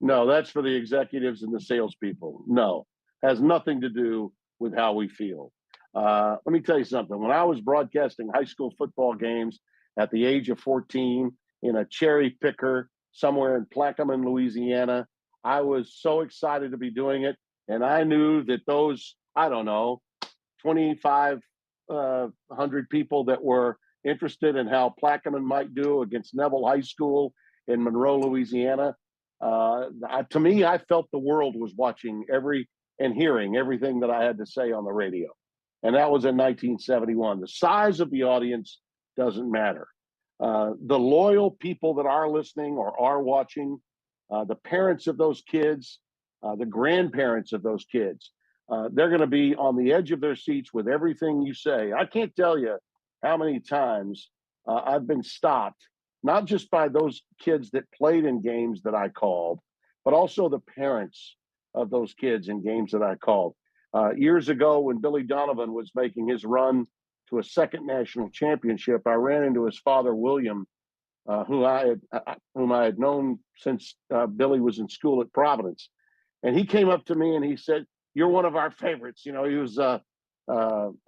No, that's for the executives and the salespeople. No, has nothing to do with how we feel. Let me tell you something. When I was broadcasting high school football games at the age of 14 in a cherry picker somewhere in Plaquemine, Louisiana, I was so excited to be doing it. And I knew that those, 2,500 people that were interested in how Plaquemine might do against Neville High School in Monroe, Louisiana, to me, I felt the world was watching and hearing everything that I had to say on the radio. And that was in 1971. The size of the audience doesn't matter. The loyal people that are listening or are watching, the parents of those kids, the grandparents of those kids, they're going to be on the edge of their seats with everything you say. I can't tell you how many times I've been stopped, not just by those kids that played in games that I called, but also the parents of those kids in games that I called. Years ago, when Billy Donovan was making his run to a second national championship, I ran into his father, William, whom I had known since Billy was in school at Providence. And he came up to me and he said, "You're one of our favorites." You know, he was a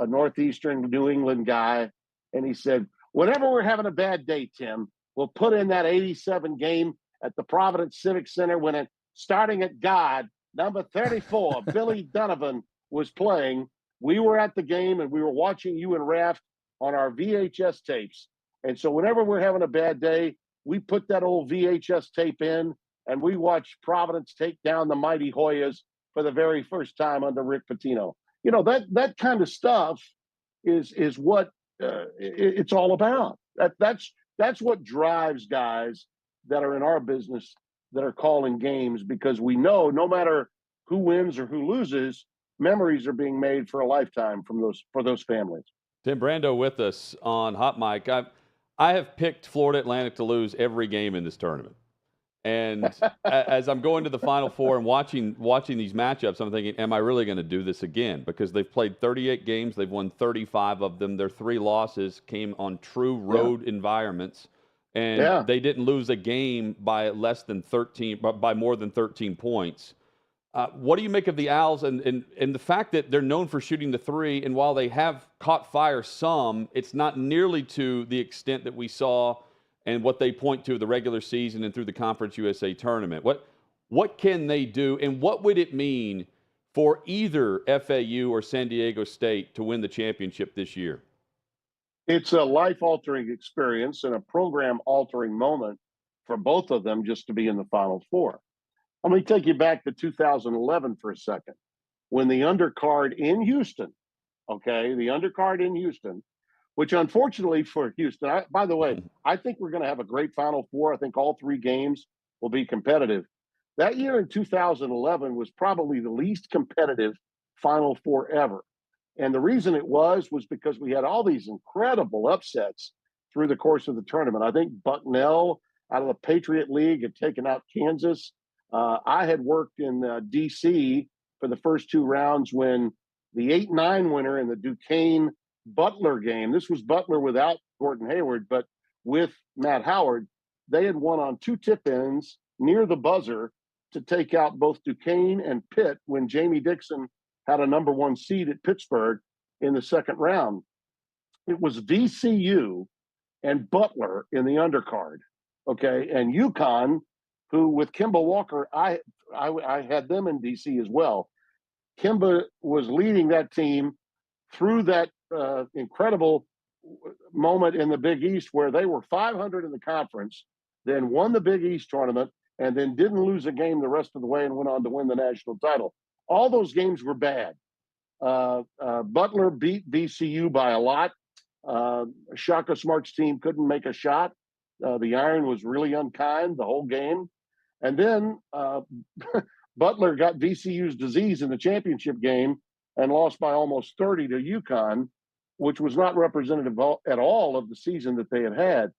Northeastern New England guy. And he said, "Whenever we're having a bad day, Tim, we'll put in that 87 game at the Providence Civic Center when it, starting at God, number 34, Billy Donovan was playing. We were at the game and we were watching you and Raft on our VHS tapes. And so whenever we're having a bad day, we put that old VHS tape in and we watch Providence take down the mighty Hoyas for the very first time under Rick Pitino." You know, that kind of stuff is what it's all about. That's what drives guys that are in our business that are calling games, because we know no matter who wins or who loses, memories are being made for a lifetime for those families. Tim Brando with us on Hot Mic. I have picked Florida Atlantic to lose every game in this tournament. And as I'm going to the Final Four and watching these matchups, I'm thinking, am I really going to do this again? Because they've played 38 games. They've won 35 of them. Their 3 losses came on true road environments. And they didn't lose a game by by more than 13 points. What do you make of the Owls and the fact that they're known for shooting the 3, and while they have caught fire some, it's not nearly to the extent that we saw and what they point to the regular season and through the Conference USA tournament? What can they do, and what would it mean for either FAU or San Diego State to win the championship this year? It's a life-altering experience and a program-altering moment for both of them just to be in the Final Four. Let me take you back to 2011 for a second, when the undercard in Houston, which unfortunately for Houston, by the way, I think we're going to have a great Final Four. I think all 3 games will be competitive. That year in 2011 was probably the least competitive Final Four ever. And the reason it was because we had all these incredible upsets through the course of the tournament. I think Bucknell out of the Patriot League had taken out Kansas. I had worked in D.C. for the first 2 rounds when the 8-9 winner in the Duquesne Butler game, this was Butler without Gordon Hayward, but with Matt Howard, they had won on 2 tip-ins near the buzzer to take out both Duquesne and Pitt when Jamie Dixon had a number 1 seed at Pittsburgh in the second round. It was VCU and Butler in the undercard, and UConn, who with Kemba Walker, I had them in DC as well. Kemba was leading that team through that incredible moment in the Big East where they were 500 in the conference, then won the Big East tournament, and then didn't lose a game the rest of the way and went on to win the national title. All those games were bad. Butler beat VCU by a lot. Shaka Smart's team couldn't make a shot. The iron was really unkind the whole game. And then Butler got VCU's disease in the championship game and lost by almost 30 to UConn, which was not representative at all of the season that they had had.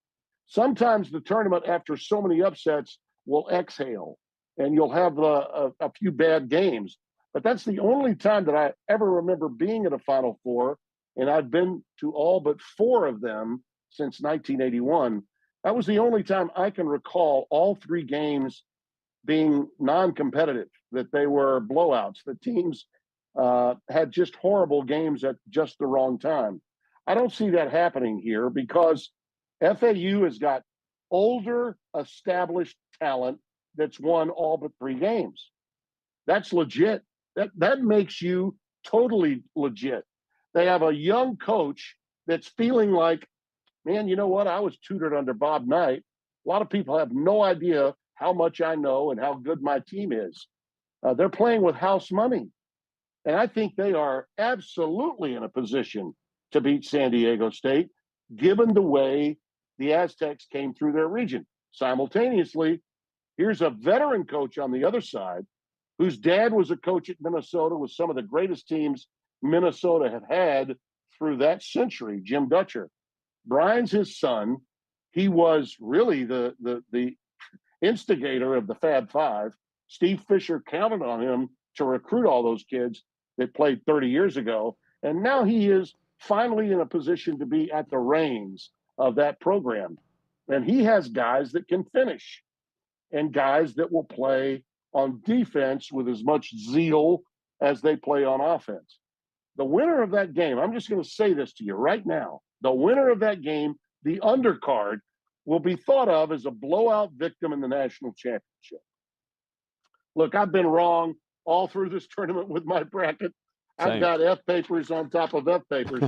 Sometimes the tournament, after so many upsets, will exhale, and you'll have a few bad games. But that's the only time that I ever remember being at a Final Four, and I've been to all but 4 of them since 1981. That was the only time I can recall all 3 games being non-competitive, that they were blowouts. The teams had just horrible games at just the wrong time. I don't see that happening here because FAU has got older, established talent that's won all but 3 games. That's legit. That makes you totally legit. They have a young coach that's feeling like, man, you know what? I was tutored under Bob Knight. A lot of people have no idea how much I know and how good my team is. They're playing with house money. And I think they are absolutely in a position to beat San Diego State, given the way the Aztecs came through their region. Simultaneously, here's a veteran coach on the other side, whose dad was a coach at Minnesota with some of the greatest teams Minnesota have had through that century, Jim Dutcher. Brian's his son. He was really the instigator of the Fab Five. Steve Fisher counted on him to recruit all those kids that played 30 years ago. And now he is finally in a position to be at the reins of that program. And he has guys that can finish and guys that will play on defense with as much zeal as they play on offense. The winner of that game, I'm just going to say this to you right now, the winner of that game, the undercard, will be thought of as a blowout victim in the national championship. Look, I've been wrong all through this tournament with my bracket. I've got F papers on top of F papers.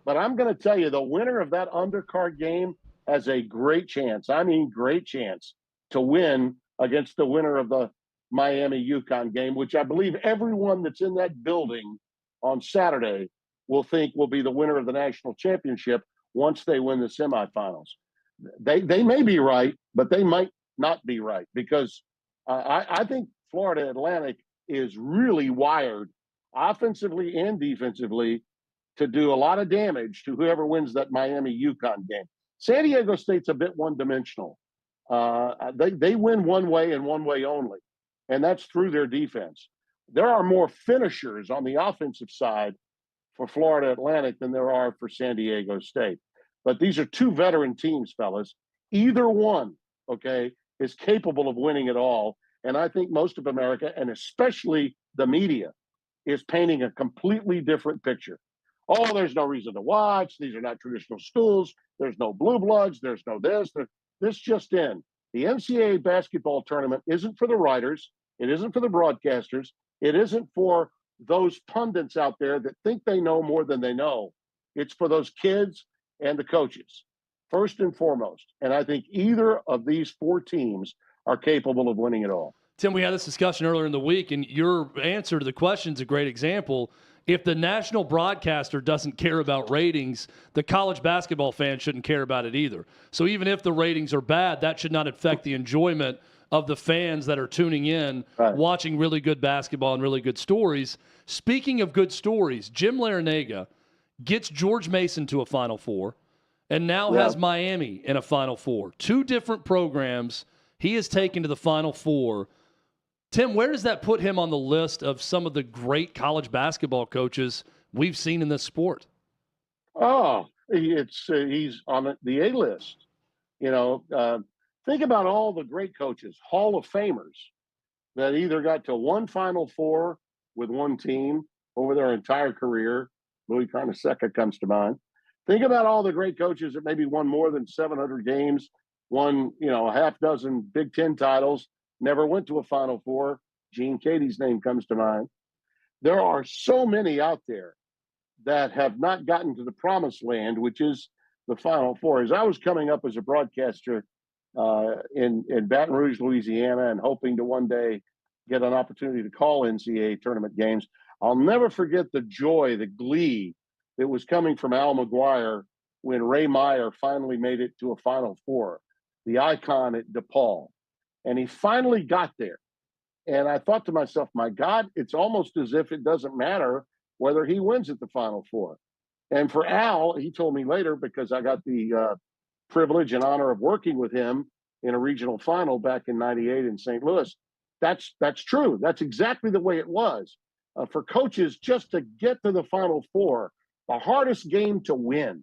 But I'm going to tell you, the winner of that undercard game has a great chance. I mean, great chance to win against the winner of the Miami-UConn game, which I believe everyone that's in that building on Saturday will think will be the winner of the national championship once they win the semifinals. They may be right, but they might not be right, because I think Florida Atlantic is really wired offensively and defensively to do a lot of damage to whoever wins that Miami-UConn game. San Diego State's a bit one-dimensional. They win one way and one way only, and that's through their defense. There are more finishers on the offensive side for Florida Atlantic than there are for San Diego State. But these are two veteran teams, fellas. Either one, okay, is capable of winning it all. And I think most of America, and especially the media, is painting a completely different picture. Oh, there's no reason to watch. These are not traditional schools. There's no blue bloods. There's no this. This just in. The NCAA basketball tournament isn't for the writers. It isn't for the broadcasters. It isn't for those pundits out there that think they know more than they know. It's for those kids and the coaches, first and foremost. And I think either of these four teams are capable of winning it all. Tim, we had this discussion earlier in the week, and your answer to the question is a great example. If the national broadcaster doesn't care about ratings, the college basketball fan shouldn't care about it either. So even if the ratings are bad, that should not affect the enjoyment of the fans that are tuning in, watching really good basketball and really good stories. Speaking of good stories, Jim Larrañaga gets George Mason to a Final Four and now has Miami in a Final Four. Two different programs he has taken to the Final Four. Tim, where does that put him on the list of some of the great college basketball coaches we've seen in this sport? Oh, he's on the A list. You know, think about all the great coaches, Hall of Famers, that either got to one Final Four with one team over their entire career. Louis Carnesecca comes to mind. Think about all the great coaches that maybe won more than 700 games, won, a half dozen Big Ten titles, never went to a Final Four. Gene Katie's name comes to mind. There are so many out there that have not gotten to the promised land, which is the Final Four. As I was coming up as a broadcaster in Baton Rouge, Louisiana, and hoping to one day get an opportunity to call NCAA tournament games, I'll never forget the joy, the glee that was coming from Al McGuire when Ray Meyer finally made it to a Final Four, the icon at DePaul. And he finally got there. And I thought to myself, my God, it's almost as if it doesn't matter whether he wins at the Final Four. And for Al, he told me later, because I got the privilege and honor of working with him in a regional final back in '98 in St. Louis, that's true. That's exactly the way it was. For coaches, just to get to the Final Four, the hardest game to win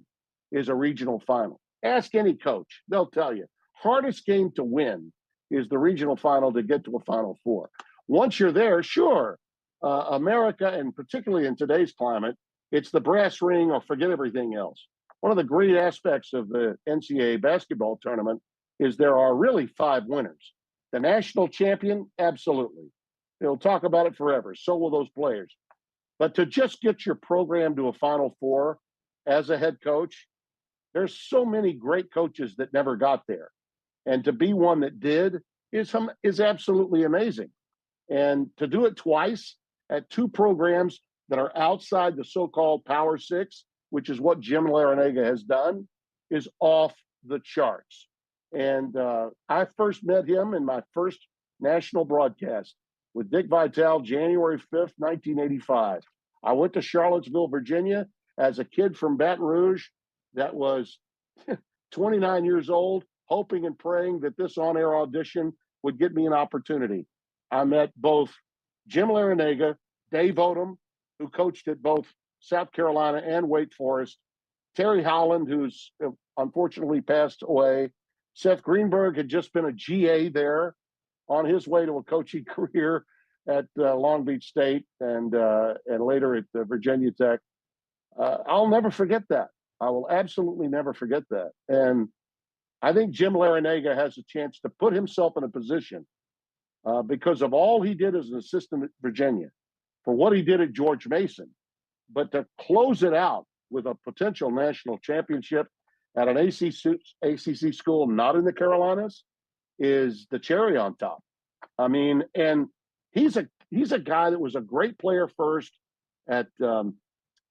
is a regional final. Ask any coach. They'll tell you. Hardest game to win is the regional final to get to a Final Four. Once you're there, sure, America, and particularly in today's climate, it's the brass ring or forget everything else. One of the great aspects of the NCAA basketball tournament is there are really 5 winners. The national champion, absolutely. They'll talk about it forever. So will those players. But to just get your program to a Final Four as a head coach, there's so many great coaches that never got there. And to be one that did is absolutely amazing. And to do it twice at 2 programs that are outside the so-called Power Six, which is what Jim Larrañaga has done, is off the charts. And I first met him in my first national broadcast with Dick Vitale, January 5th, 1985. I went to Charlottesville, Virginia as a kid from Baton Rouge that was 29 years old, hoping and praying that this on-air audition would get me an opportunity. I met both Jim Larrañaga, Dave Odom, who coached at both South Carolina and Wake Forest, Terry Howland, who's unfortunately passed away. Seth Greenberg had just been a GA there. on his way to a coaching career at Long Beach State and later at Virginia Tech. I'll never forget that. I will absolutely never forget that. And I think Jim Larinaga has a chance to put himself in a position because of all he did as an assistant at Virginia, for what he did at George Mason, but to close it out with a potential national championship at an ACC school not in the Carolinas is the cherry on top. I mean, and he's a guy that was a great player first at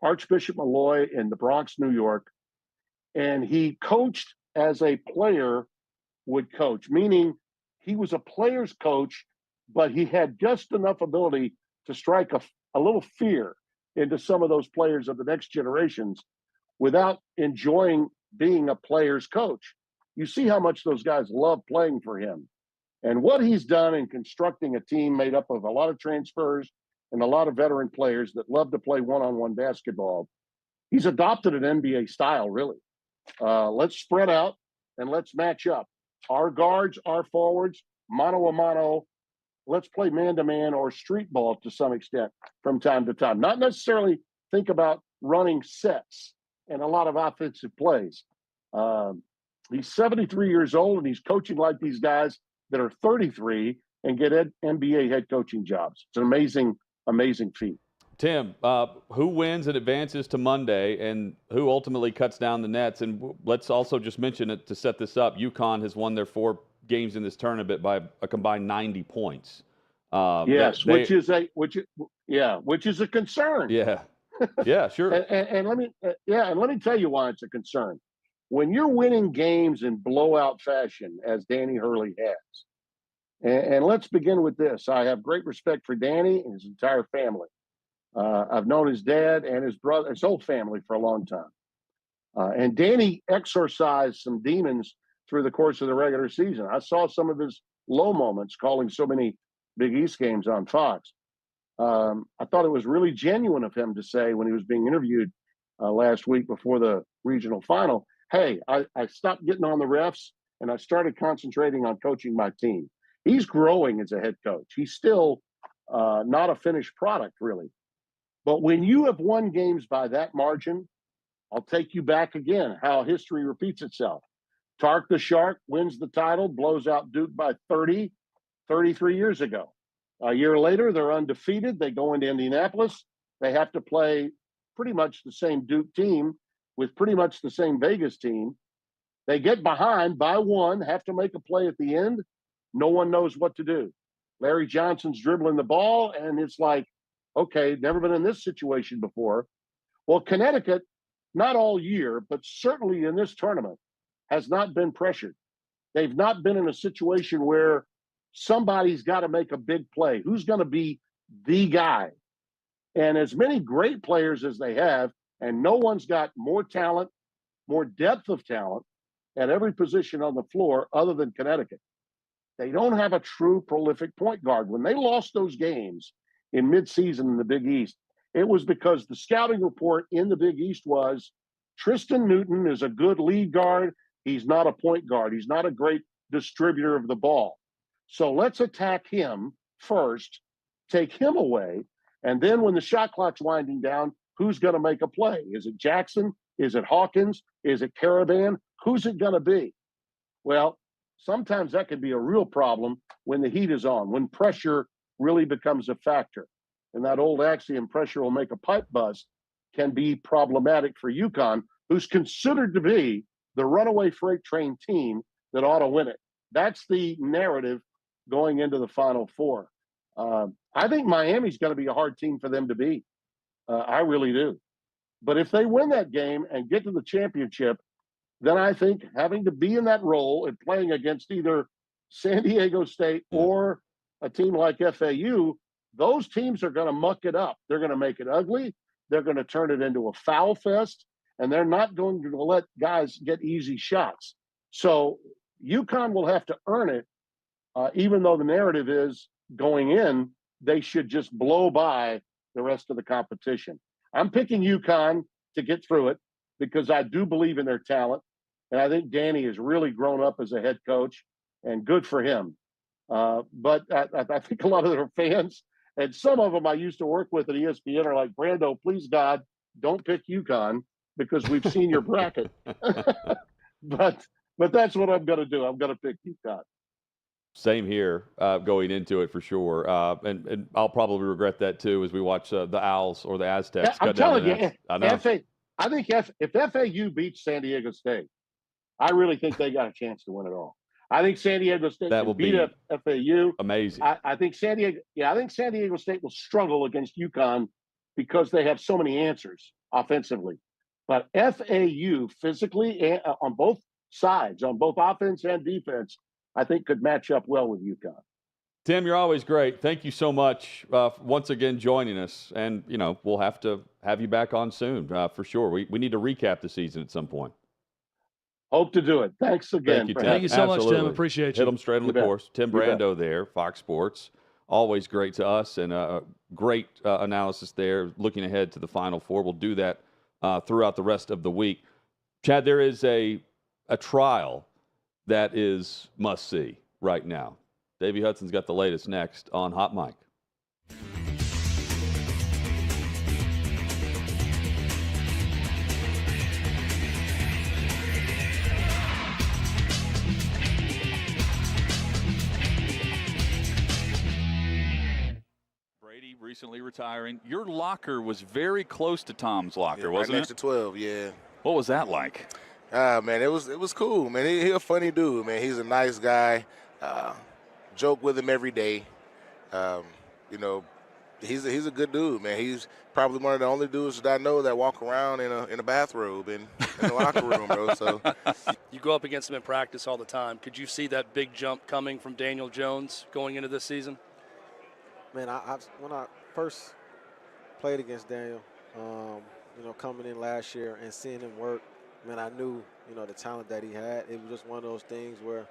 Archbishop Malloy in the Bronx, New York, and he coached as a player would coach, meaning he was a player's coach, but he had just enough ability to strike a little fear into some of those players of the next generations without enjoying being a player's coach. You see how much those guys love playing for him. And what he's done in constructing a team made up of a lot of transfers and a lot of veteran players that love to play one-on-one basketball, he's adopted an NBA style, really. Let's spread out and let's match up. Our guards, our forwards, mano a mano. Let's play man-to-man or street ball to some extent from time to time. Not necessarily think about running sets and a lot of offensive plays. He's 73 years old, and he's coaching like these guys that are 33 and get NBA head coaching jobs. It's an amazing, amazing feat. Tim, who wins and advances to Monday, and who ultimately cuts down the nets? And let's also just mention it to set this up. UConn has won their 4 games in this tournament by a combined 90 points. Yes, which is a concern. Yeah, yeah, sure. and let me tell you why it's a concern. When you're winning games in blowout fashion, as Danny Hurley has, and let's begin with this. I have great respect for Danny and his entire family. I've known his dad and his brother, his whole family, for a long time. And Danny exorcised some demons through the course of the regular season. I saw some of his low moments calling so many Big East games on Fox. I thought it was really genuine of him to say when he was being interviewed last week before the regional final, hey, I stopped getting on the refs and I started concentrating on coaching my team. He's growing as a head coach. He's still not a finished product, really. But when you have won games by that margin, I'll take you back again, how history repeats itself. Tark the Shark wins the title, blows out Duke by 30, 33 years ago. A year later, they're undefeated. They go into Indianapolis. They have to play pretty much the same Duke team with pretty much the same Vegas team. They get behind by 1, have to make a play at the end. No one knows what to do. Larry Johnson's dribbling the ball, and it's like, okay, never been in this situation before. Well, Connecticut, not all year, but certainly in this tournament, has not been pressured. They've not been in a situation where somebody's got to make a big play. Who's going to be the guy? And as many great players as they have, and no one's got more talent, more depth of talent at every position on the floor other than Connecticut. They don't have a true prolific point guard. When they lost those games in midseason in the Big East, it was because the scouting report in the Big East was Tristan Newton is a good lead guard. He's not a point guard. He's not a great distributor of the ball. So let's attack him first, take him away, and then when the shot clock's winding down, who's going to make a play? Is it Jackson? Is it Hawkins? Is it Caravan? Who's it going to be? Well, sometimes that can be a real problem when the heat is on, when pressure really becomes a factor. And that old axiom, pressure will make a pipe bust, can be problematic for UConn, who's considered to be the runaway freight train team that ought to win it. That's the narrative going into the Final Four. I think Miami's going to be a hard team for them to beat. I really do. But if they win that game and get to the championship, then I think having to be in that role and playing against either San Diego State or a team like FAU, those teams are going to muck it up. They're going to make it ugly. They're going to turn it into a foul fest, and they're not going to let guys get easy shots. So UConn will have to earn it, even though the narrative is going in, they should just blow by the rest of the competition. I'm picking UConn to get through it because I do believe in their talent. And I think Danny has really grown up as a head coach, and good for him. But I think a lot of their fans, and some of them I used to work with at ESPN, are like, Brando, please God, don't pick UConn because we've seen your bracket. but that's what I'm going to do. I'm going to pick UConn. Same here, going into it for sure, and I'll probably regret that too as we watch the Owls or the Aztecs. I'm telling you, I know. I think if FAU beats San Diego State, I really think they got a chance to win it all. I think San Diego State will beat FAU. Amazing. I think San Diego State will struggle against UConn because they have so many answers offensively. But FAU physically on both sides, on both offense and defense, I think could match up well with UConn. Tim, you're always great. Thank you so much once again joining us. And, we'll have to have you back on soon for sure. We need to recap the season at some point. Hope to do it. Thanks again. Thank you, Tim. Thank you so much, Tim. Appreciate you. Hit them straight on the course. Tim Brando there, Fox Sports. Always great to us and great analysis there. Looking ahead to the Final Four. We'll do that throughout the rest of the week. Chad, there is a trial that is must-see right now. Davey Hudson's got the latest next on Hot Mic. Brady recently retiring. Your locker was very close to Tom's locker, wasn't right next it? to 12, yeah. What was that like? Man, it was cool, man. He's a funny dude, man. He's a nice guy. Joke with him every day. He's a good dude, man. He's probably one of the only dudes that I know that walk around in a bathrobe in the locker room, bro. So you go up against him in practice all the time. Could you see that big jump coming from Daniel Jones going into this season? Man, when I first played against Daniel, coming in last year and seeing him work, man, I knew, the talent that he had. It was just one of those things where,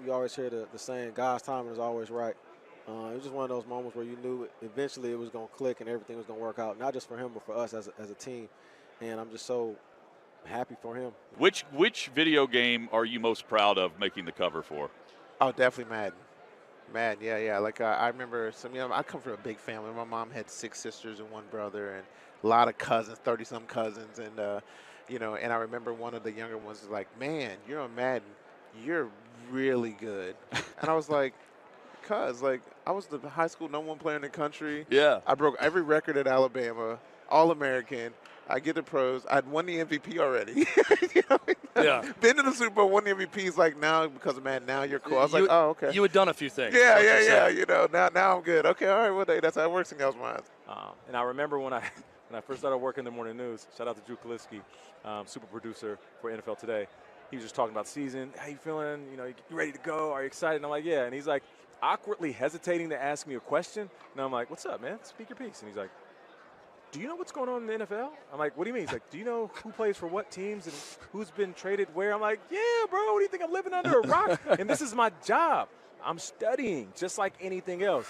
you always hear the saying, God's timing is always right. It was just one of those moments where you knew eventually it was going to click and everything was going to work out, not just for him, but for us as a team. And I'm just so happy for him. Which video game are you most proud of making the cover for? Oh, definitely Madden, yeah. Like I remember I come from a big family. My mom had 6 sisters and 1 brother, and a lot of cousins, 30-some cousins, and and I remember one of the younger ones was like, "Man, you're on Madden, you're really good," and I was like, "Cuz, like, I was the high school #1 player in the country. Yeah, I broke every record at Alabama, All-American. I get the pros. I'd won the MVP already. Yeah. Been to the Super Bowl, won the MVPs. Like, now because of Madden, now you're cool. I was like, oh, okay. You had done a few things. Yeah. Now I'm good. Okay, all right. Well, that's how it works in y'all's minds. And I remember when I first started working in the morning news. Shout out to Drew Kaliski, super producer for NFL Today. He was just talking about season. How you feeling? You ready to go? Are you excited? And I'm like, yeah. And he's like awkwardly hesitating to ask me a question. And I'm like, what's up, man? Speak your piece. And he's like, do you know what's going on in the NFL? I'm like, what do you mean? He's like, do you know who plays for what teams and who's been traded where? I'm like, yeah, bro, what do you think? I'm living under a rock? And this is my job. I'm studying just like anything else.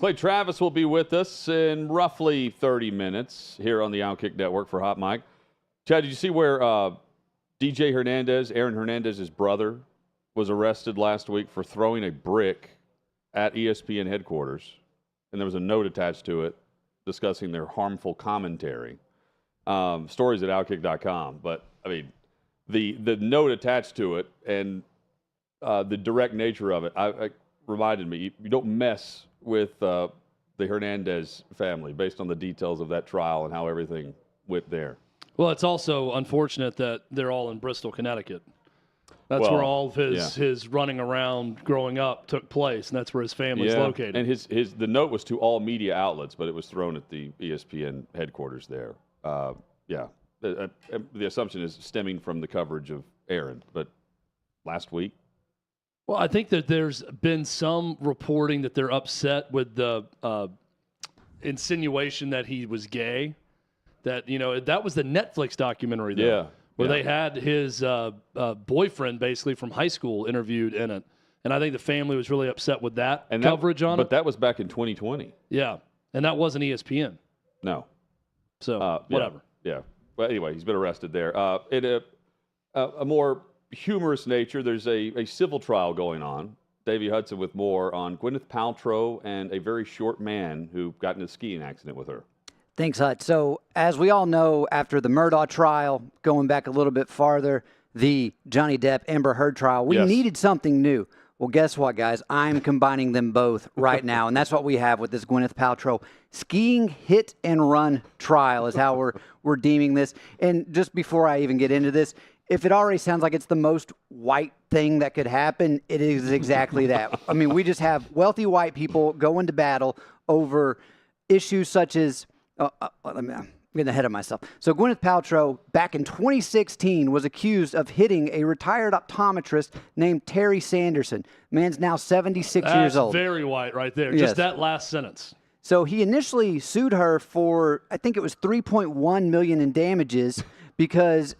Clay Travis will be with us in roughly 30 minutes here on the OutKick Network for Hot Mic. Chad, did you see where DJ Hernandez, Aaron Hernandez's brother, was arrested last week for throwing a brick at ESPN headquarters? And there was a note attached to it discussing their harmful commentary. Stories at OutKick.com. But, I mean, the note attached to it and the direct nature of it I reminded me, you don't mess with the Hernandez family based on the details of that trial and how everything went there. Well, it's also unfortunate that they're all in Bristol, Connecticut. That's where all of his running around growing up took place, and that's where his family's located. And the note was to all media outlets, but it was thrown at the ESPN headquarters there. The assumption is stemming from the coverage of Aaron, but last week. Well, I think that there's been some reporting that they're upset with the insinuation that he was gay. That, that was the Netflix documentary, though, where they had his boyfriend, basically, from high school interviewed in it. And I think the family was really upset with that coverage on it. But that was back in 2020. Yeah, and that wasn't ESPN. No. So, whatever. Yeah. Well, anyway, he's been arrested there. In a more humorous nature, there's a civil trial going on. Davey Hudson with more on Gwyneth Paltrow and a very short man who got in a skiing accident with her. Thanks, Hut. So, as we all know, after the Murdaugh trial, going back a little bit farther, the Johnny Depp Amber Heard trial, we needed something new. Well, guess what, guys? I'm combining them both right now, and that's what we have with this Gwyneth Paltrow skiing hit and run trial is how we're deeming this. And just before I even get into this, if it already sounds like it's the most white thing that could happen, it is exactly that. I mean, we just have wealthy white people going to battle over issues such as I'm getting ahead of myself. So Gwyneth Paltrow, back in 2016, was accused of hitting a retired optometrist named Terry Sanderson. Man's now 76 years old. That's very white right there. Yes. Just that last sentence. So he initially sued her for, I think it was $3.1 million in damages because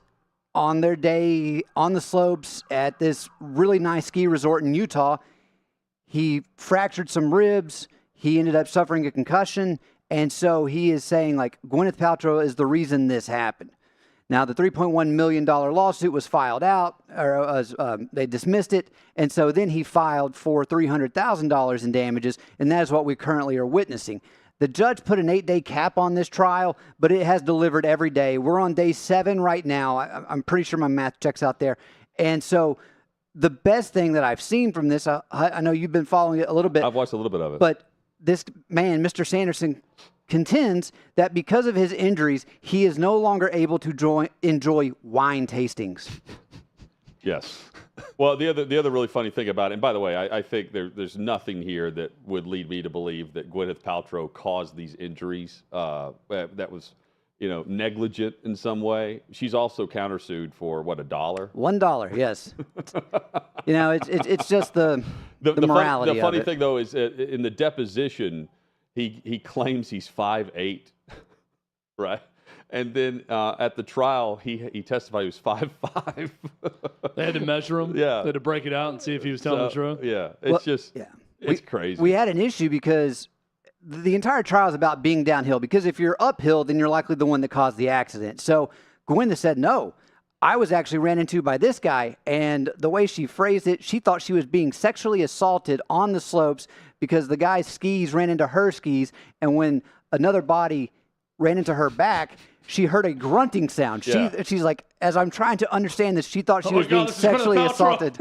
on their day on the slopes at this really nice ski resort in Utah, he fractured some ribs. He ended up suffering a concussion. And so he is saying, like, Gwyneth Paltrow is the reason this happened. Now, the $3.1 million lawsuit was filed out, or they dismissed it. And so then he filed for $300,000 in damages, and that is what we currently are witnessing. The judge put an 8-day cap on this trial, but it has delivered every day. We're on day 7 right now. I'm pretty sure my math checks out there. And so the best thing that I've seen from this, I know you've been following it a little bit. I've watched a little bit of it. But this man, Mr. Sanderson, contends that because of his injuries, he is no longer able to enjoy wine tastings. Yes. Well, the other really funny thing about it, and by the way, I think there's nothing here that would lead me to believe that Gwyneth Paltrow caused these injuries. That was, negligent in some way. She's also countersued for what, $1? $1, yes. It's just the morality. The funny of it. thing though is in the deposition, he claims he's 5'8", right? And then at the trial, he testified he was 5'5". They had to measure him. Yeah. They had to break it out and see if he was telling the truth. Yeah, it's crazy. We had an issue because the entire trial is about being downhill. Because if you're uphill, then you're likely the one that caused the accident. So Gwyneth said, no, I was actually ran into by this guy. And the way she phrased it, she thought she was being sexually assaulted on the slopes because the guy's skis ran into her skis. And when another body ran into her back, she heard a grunting sound. Yeah. She's like, as I'm trying to understand this, she thought she was being sexually assaulted.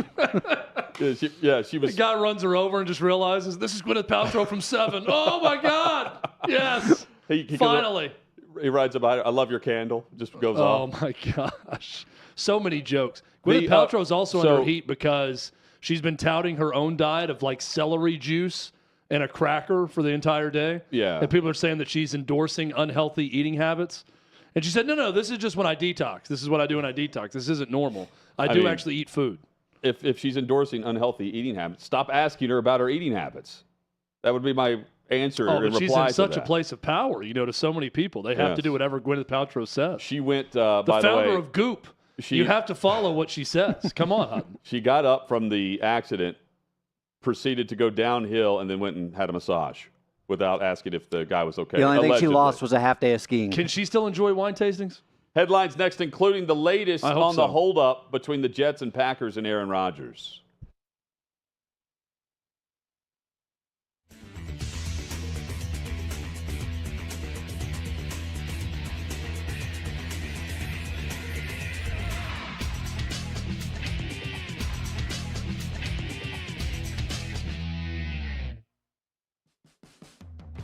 She was. The guy runs her over and just realizes this is Gwyneth Paltrow from 7. Oh my God! Yes. He finally. He rides about it. I love your candle. Just goes off. Oh my gosh! So many jokes. Gwyneth Paltrow is also under heat because she's been touting her own diet of like celery juice and a cracker for the entire day. Yeah. And people are saying that she's endorsing unhealthy eating habits. And she said, no, this is just when I detox. This is what I do when I detox. This isn't normal. I do actually eat food. If she's endorsing unhealthy eating habits, stop asking her about her eating habits. That would be my answer in reply to that. She's in such a place of power, to so many people. They have to do whatever Gwyneth Paltrow says. She went, the founder of Goop. You have to follow what she says. Come on, Hutton. She got up from the accident, proceeded to go downhill, and then went and had a massage. without asking if the guy was okay. The only thing she allegedly. lost was a half day of skiing. Can she still enjoy wine tastings? Headlines next, including the latest I hope on the so. holdup between the Jets and Packers and Aaron Rodgers.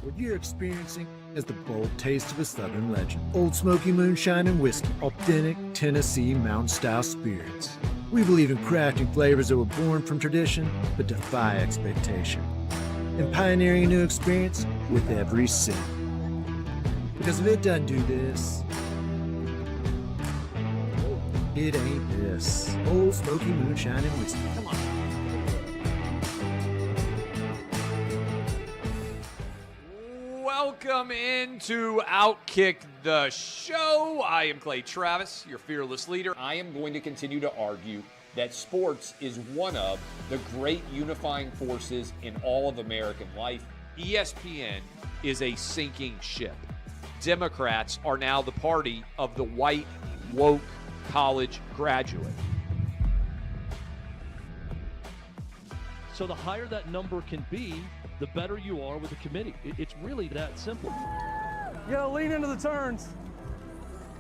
What you're experiencing is the bold taste of a Southern legend. Old Smoky Moonshine and Whiskey, authentic Tennessee mountain-style spirits. We believe in crafting flavors that were born from tradition but defy expectation, and pioneering a new experience with every sip. Because if it doesn't do this, it ain't this. Old Smoky Moonshine and Whiskey. Come on. Welcome into OutKick the show. I am Clay Travis, your fearless leader. I am going to continue to argue that sports is one of the great unifying forces in all of American life. ESPN is a sinking ship. Democrats are now the party of the white, woke college graduate. So the higher that number can be, the better you are with the committee. It's really that simple. You gotta lean into the turns.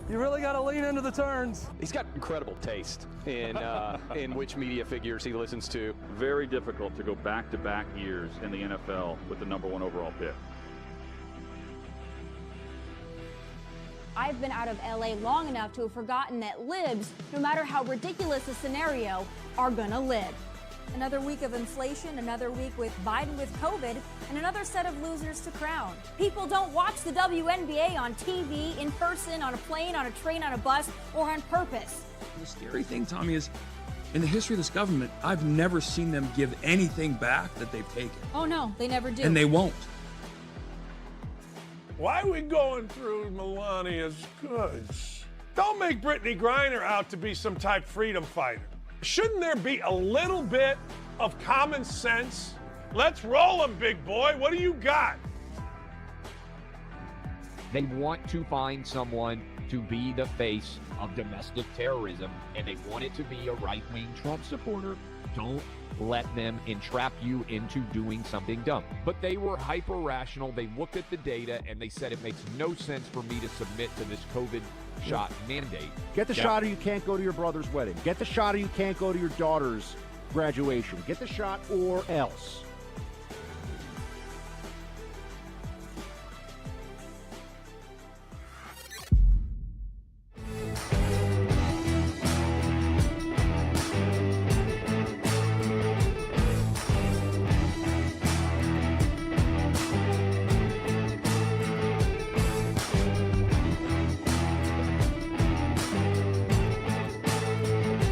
You really gotta lean into the turns. He's got incredible taste in which media figures he listens to. Very difficult to go back-to-back years in the NFL with the #1 overall pick. I've been out of LA long enough to have forgotten that libs, no matter how ridiculous the scenario, are gonna lib. Another week of inflation, another week with Biden with COVID, and another set of losers to crown. People don't watch the WNBA on TV, in person, on a plane, on a train, on a bus, or on purpose. The scary thing, Tommy, is in the history of this government, I've never seen them give anything back that they've taken. Oh no, they never do. And they won't. Why are we going through Melania's goods? Don't make Brittany Griner out to be some type freedom fighter. Shouldn't there be a little bit of common sense? Let's roll 'em, big boy. What do you got? They want to find someone to be the face of domestic terrorism, and they want it to be a right-wing Trump supporter. Don't let them entrap you into doing something dumb. But they were hyper-rational. They looked at the data, and they said it makes no sense for me to submit to this COVID shot mandate. Get the shot or you can't go to your brother's wedding. Get the shot or you can't go to your daughter's graduation. Get the shot or else.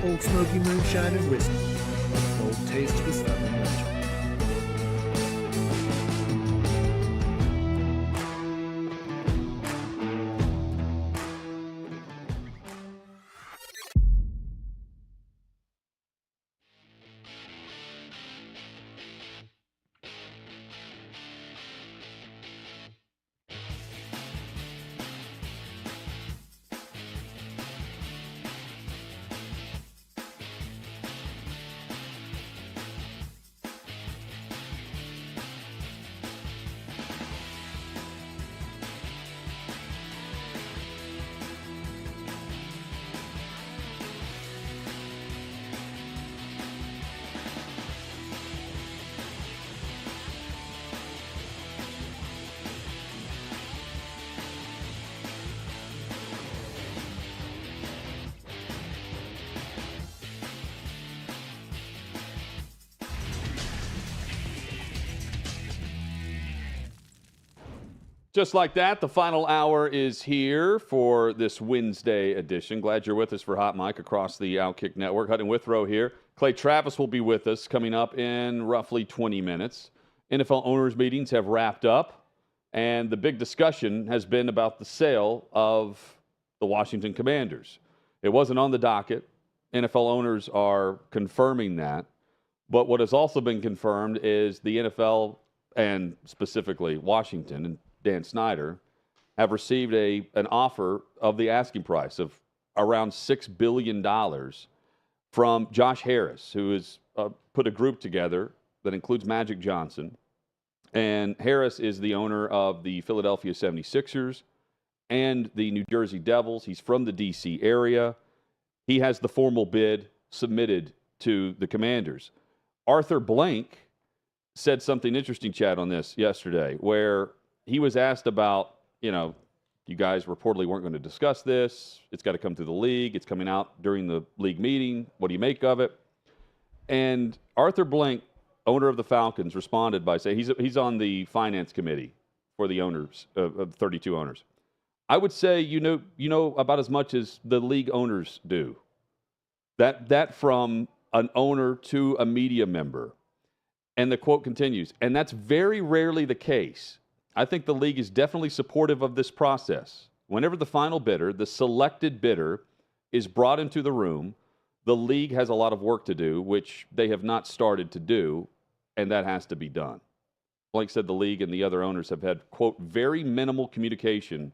Old Smoky Moonshine and Whiskey, a bold taste of a Southern legend. Just like that, the final hour is here for this Wednesday edition. Glad you're with us for Hot Mic across the OutKick Network. Hutton Withrow here. Clay Travis will be with us coming up in roughly 20 minutes. NFL owners' meetings have wrapped up, and the big discussion has been about the sale of the Washington Commanders. It wasn't on the docket. NFL owners are confirming that. But what has also been confirmed is the NFL and specifically Washington and Dan Snyder, have received an offer of the asking price of around $6 billion from Josh Harris, who has put a group together that includes Magic Johnson. And Harris is the owner of the Philadelphia 76ers and the New Jersey Devils. He's from the D.C. area. He has the formal bid submitted to the Commanders. Arthur Blank said something interesting, Chad, on this yesterday, where he was asked about, you guys reportedly weren't going to discuss this. It's got to come through the league. It's coming out during the league meeting. What do you make of it? And Arthur Blank, owner of the Falcons, responded by saying he's on the finance committee for the owners of 32 owners. I would say you know about as much as the league owners do. That from an owner to a media member. And the quote continues, and that's very rarely the case. I think the league is definitely supportive of this process. Whenever the final bidder, the selected bidder, is brought into the room, the league has a lot of work to do, which they have not started to do, and that has to be done. Blank said the league and the other owners have had, quote, very minimal communication,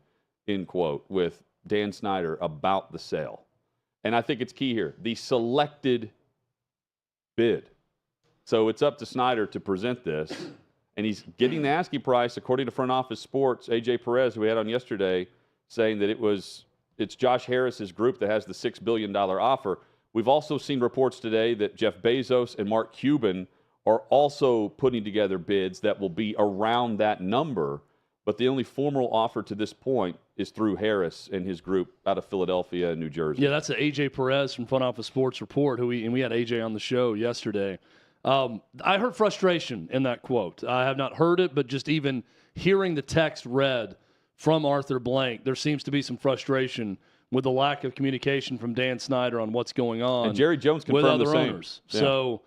end quote, with Dan Snyder about the sale. And I think it's key here, the selected bid. So it's up to Snyder to present this, and he's getting the asking price, according to Front Office Sports, AJ Perez, who we had on yesterday, saying that it's Josh Harris's group that has the $6 billion offer. We've also seen reports today that Jeff Bezos and Mark Cuban are also putting together bids that will be around that number, but the only formal offer to this point is through Harris and his group out of Philadelphia and New Jersey. Yeah, that's the AJ Perez from Front Office Sports report, and we had AJ on the show yesterday. I heard frustration in that quote. I have not heard it, but just even hearing the text read from Arthur Blank, there seems to be some frustration with the lack of communication from Dan Snyder on what's going on. And Jerry Jones confirmed with other the same. owners. Yeah. So,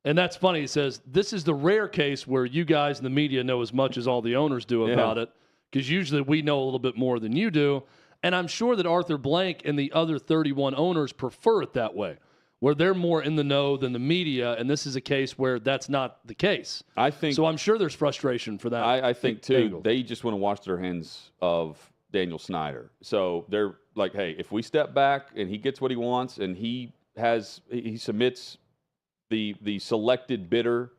and that's funny. He says, this is the rare case where you guys in the media know as much as all the owners do about it, because usually we know a little bit more than you do. And I'm sure that Arthur Blank and the other 31 owners prefer it that way, where they're more in the know than the media, and this is a case where that's not the case. I think so. I'm sure there's frustration for that. I think too. angle. They just want to wash their hands of Daniel Snyder. So they're like, hey, if we step back and he gets what he wants, and he submits the selected bidder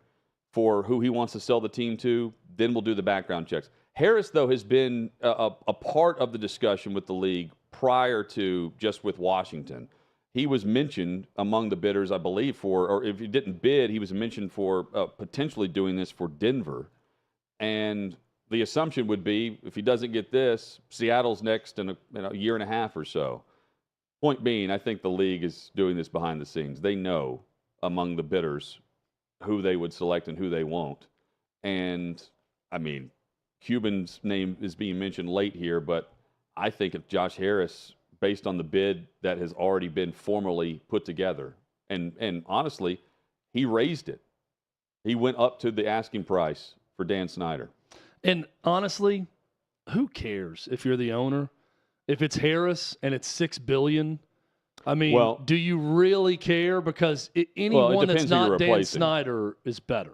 for who he wants to sell the team to, then we'll do the background checks. Harris, though, has been a part of the discussion with the league prior to just with Washington. He was mentioned among the bidders, I believe, or if he didn't bid, he was mentioned for potentially doing this for Denver. And the assumption would be, if he doesn't get this, Seattle's next in a year and a half or so. Point being, I think the league is doing this behind the scenes. They know among the bidders who they would select and who they won't. And, I mean, Cuban's name is being mentioned late here, but I think if Josh Harris, based on the bid that has already been formally put together, and honestly, he raised it. He went up to the asking price for Dan Snyder. And honestly, who cares if you're the owner? If it's Harris and it's $6 billion, I mean, do you really care? Because anyone that's not Dan Snyder is better.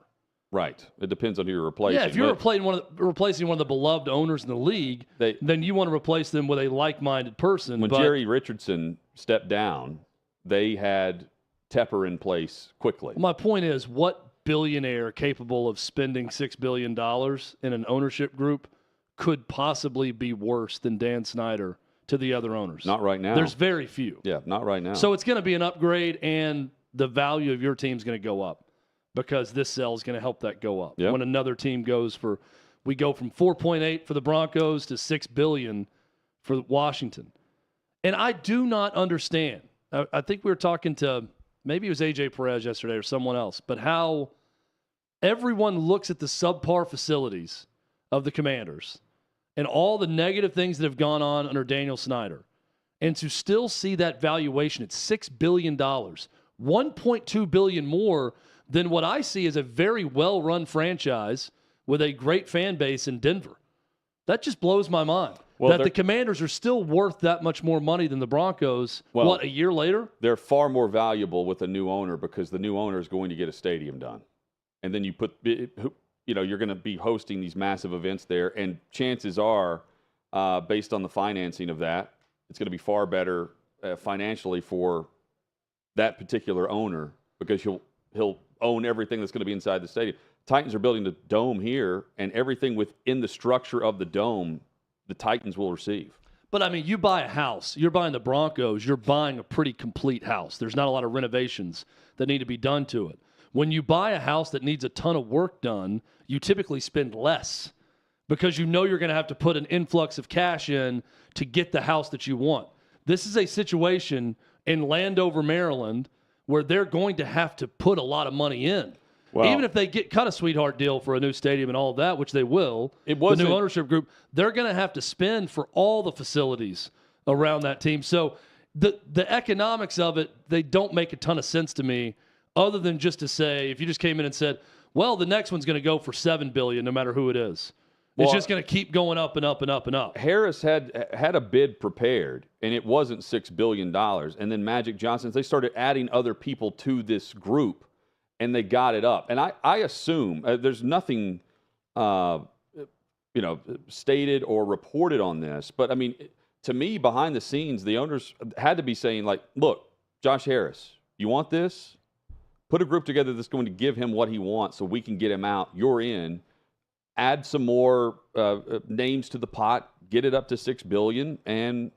Right. It depends on who you're replacing. Yeah, if you're replacing one of the beloved owners in the league, then you want to replace them with a like-minded person. When Jerry Richardson stepped down, they had Tepper in place quickly. My point is, what billionaire capable of spending $6 billion in an ownership group could possibly be worse than Dan Snyder to the other owners? Not right now. There's very few. Yeah, not right now. So it's going to be an upgrade, and the value of your team's going to go up, because this sell is going to help that go up. Yep. When another team we go from 4.8 for the Broncos to $6 billion for Washington. And I do not understand. I think we were talking to, maybe it was AJ Perez yesterday or someone else, but how everyone looks at the subpar facilities of the Commanders and all the negative things that have gone on under Daniel Snyder, and to still see that valuation at $6 billion, $1.2 billion more than what I see as a very well-run franchise with a great fan base in Denver. That just blows my mind. That the Commanders are still worth that much more money than the Broncos, a year later? They're far more valuable with a new owner, because the new owner is going to get a stadium done. And then you put you're going to be hosting these massive events there, and chances are, based on the financing of that, it's going to be far better financially for that particular owner because he'll own everything that's going to be inside the stadium. Titans are building the dome here, and everything within the structure of the dome, the Titans will receive. But, I mean, you buy a house. You're buying the Broncos. You're buying a pretty complete house. There's not a lot of renovations that need to be done to it. When you buy a house that needs a ton of work done, you typically spend less because you know you're going to have to put an influx of cash in to get the house that you want. This is a situation in Landover, Maryland, where they're going to have to put a lot of money in. Well, even if they cut a sweetheart deal for a new stadium and all of that, which they will, the new ownership group, they're going to have to spend for all the facilities around that team. So the economics of it, they don't make a ton of sense to me, other than just to say, if you just came in and said, well, the next one's going to go for $7 billion no matter who it is. It's just going to keep going up and up and up and up. Harris had a bid prepared, and it wasn't $6 billion. And then Magic Johnson, they started adding other people to this group, and they got it up. And I assume there's nothing, stated or reported on this. But, I mean, to me, behind the scenes, the owners had to be saying, like, look, Josh Harris, you want this? Put a group together that's going to give him what he wants so we can get him out. You're in. Add some more names to the pot, get it up to $6 billion, and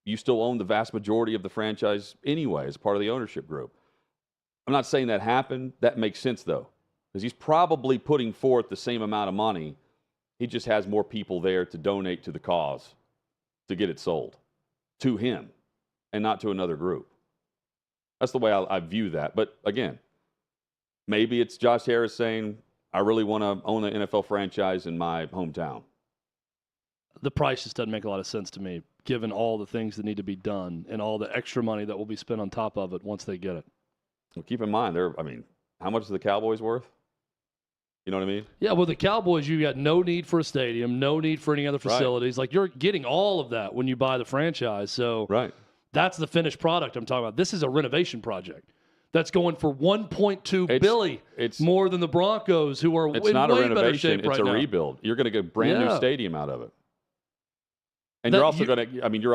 you still own the vast majority of the franchise anyway as part of the ownership group. I'm not saying that happened. That makes sense, though, because he's probably putting forth the same amount of money. He just has more people there to donate to the cause to get it sold to him and not to another group. That's the way I view that. But, again, maybe it's Josh Harris saying, I really want to own an NFL franchise in my hometown. The price just doesn't make a lot of sense to me, given all the things that need to be done and all the extra money that will be spent on top of it once they get it. Well, keep in mind, how much is the Cowboys worth? You know what I mean? Yeah, well, the Cowboys, you got no need for a stadium, no need for any other facilities. Right. Like, you're getting all of that when you buy the franchise. So that's the finished product I'm talking about. This is a renovation project. That's going for $1.2 billion. It's more than the Broncos, who are in way better shape right now. It's a rebuild. You're going to get a brand new stadium out of it, and you're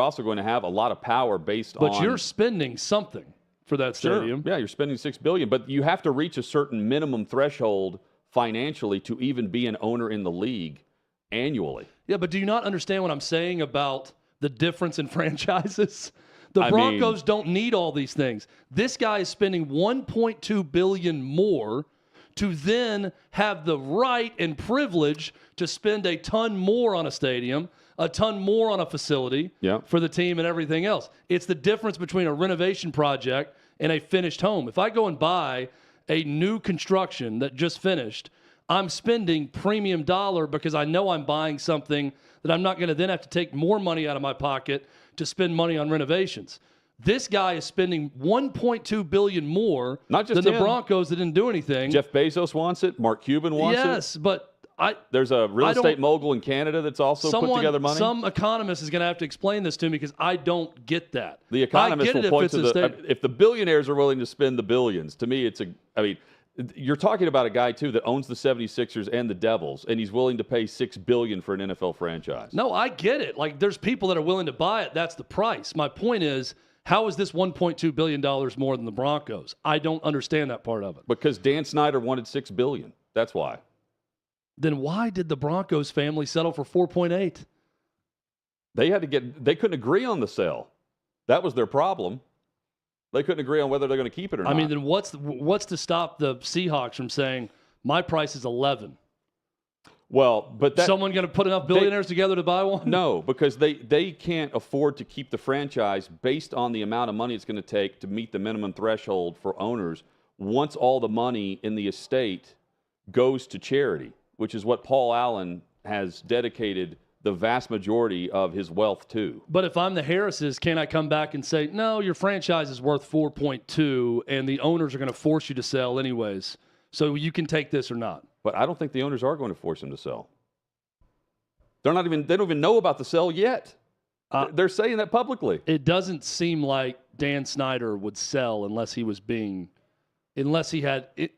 also going to have a lot of power based on. But you're spending something for that stadium. Sure. Yeah, you're spending $6 billion, but you have to reach a certain minimum threshold financially to even be an owner in the league annually. Yeah, but do you not understand what I'm saying about the difference in franchises? The Broncos don't need all these things. This guy is spending $1.2 billion more to then have the right and privilege to spend a ton more on a stadium, a ton more on a facility for the team and everything else. It's the difference between a renovation project and a finished home. If I go and buy a new construction that just finished, I'm spending premium dollar because I know I'm buying something that I'm not going to then have to take more money out of my pocket to spend money on renovations. This guy is spending $1.2 billion more than the Broncos that didn't do anything. Jeff Bezos wants it. Mark Cuban wants it. Yes, but there's a real estate mogul in Canada that's also put together money. Some economist is going to have to explain this to me because I don't get that. The economist will point to if the billionaires are willing to spend the billions. To me, you're talking about a guy, too, that owns the 76ers and the Devils, and he's willing to pay $6 billion for an NFL franchise. No, I get it. Like, there's people that are willing to buy it. That's the price. My point is, how is this $1.2 billion more than the Broncos? I don't understand that part of it. Because Dan Snyder wanted $6 billion. That's why. Then why did the Broncos family settle for 4.8? They couldn't agree on the sale. That was their problem. They couldn't agree on whether they're going to keep it or not. I mean, then what's to stop the Seahawks from saying, my price is 11? Well, but someone going to put enough billionaires together to buy one? No, because they can't afford to keep the franchise based on the amount of money it's going to take to meet the minimum threshold for owners once all the money in the estate goes to charity, which is what Paul Allen has dedicated the vast majority of his wealth to. But if I'm the Harrises, can I come back and say, no, your franchise is worth 4.2 and the owners are going to force you to sell anyways, so you can take this or not? But I don't think the owners are going to force him to sell. They don't even know about the sell yet. They're saying that publicly. It doesn't seem like Dan Snyder would sell unless he had it.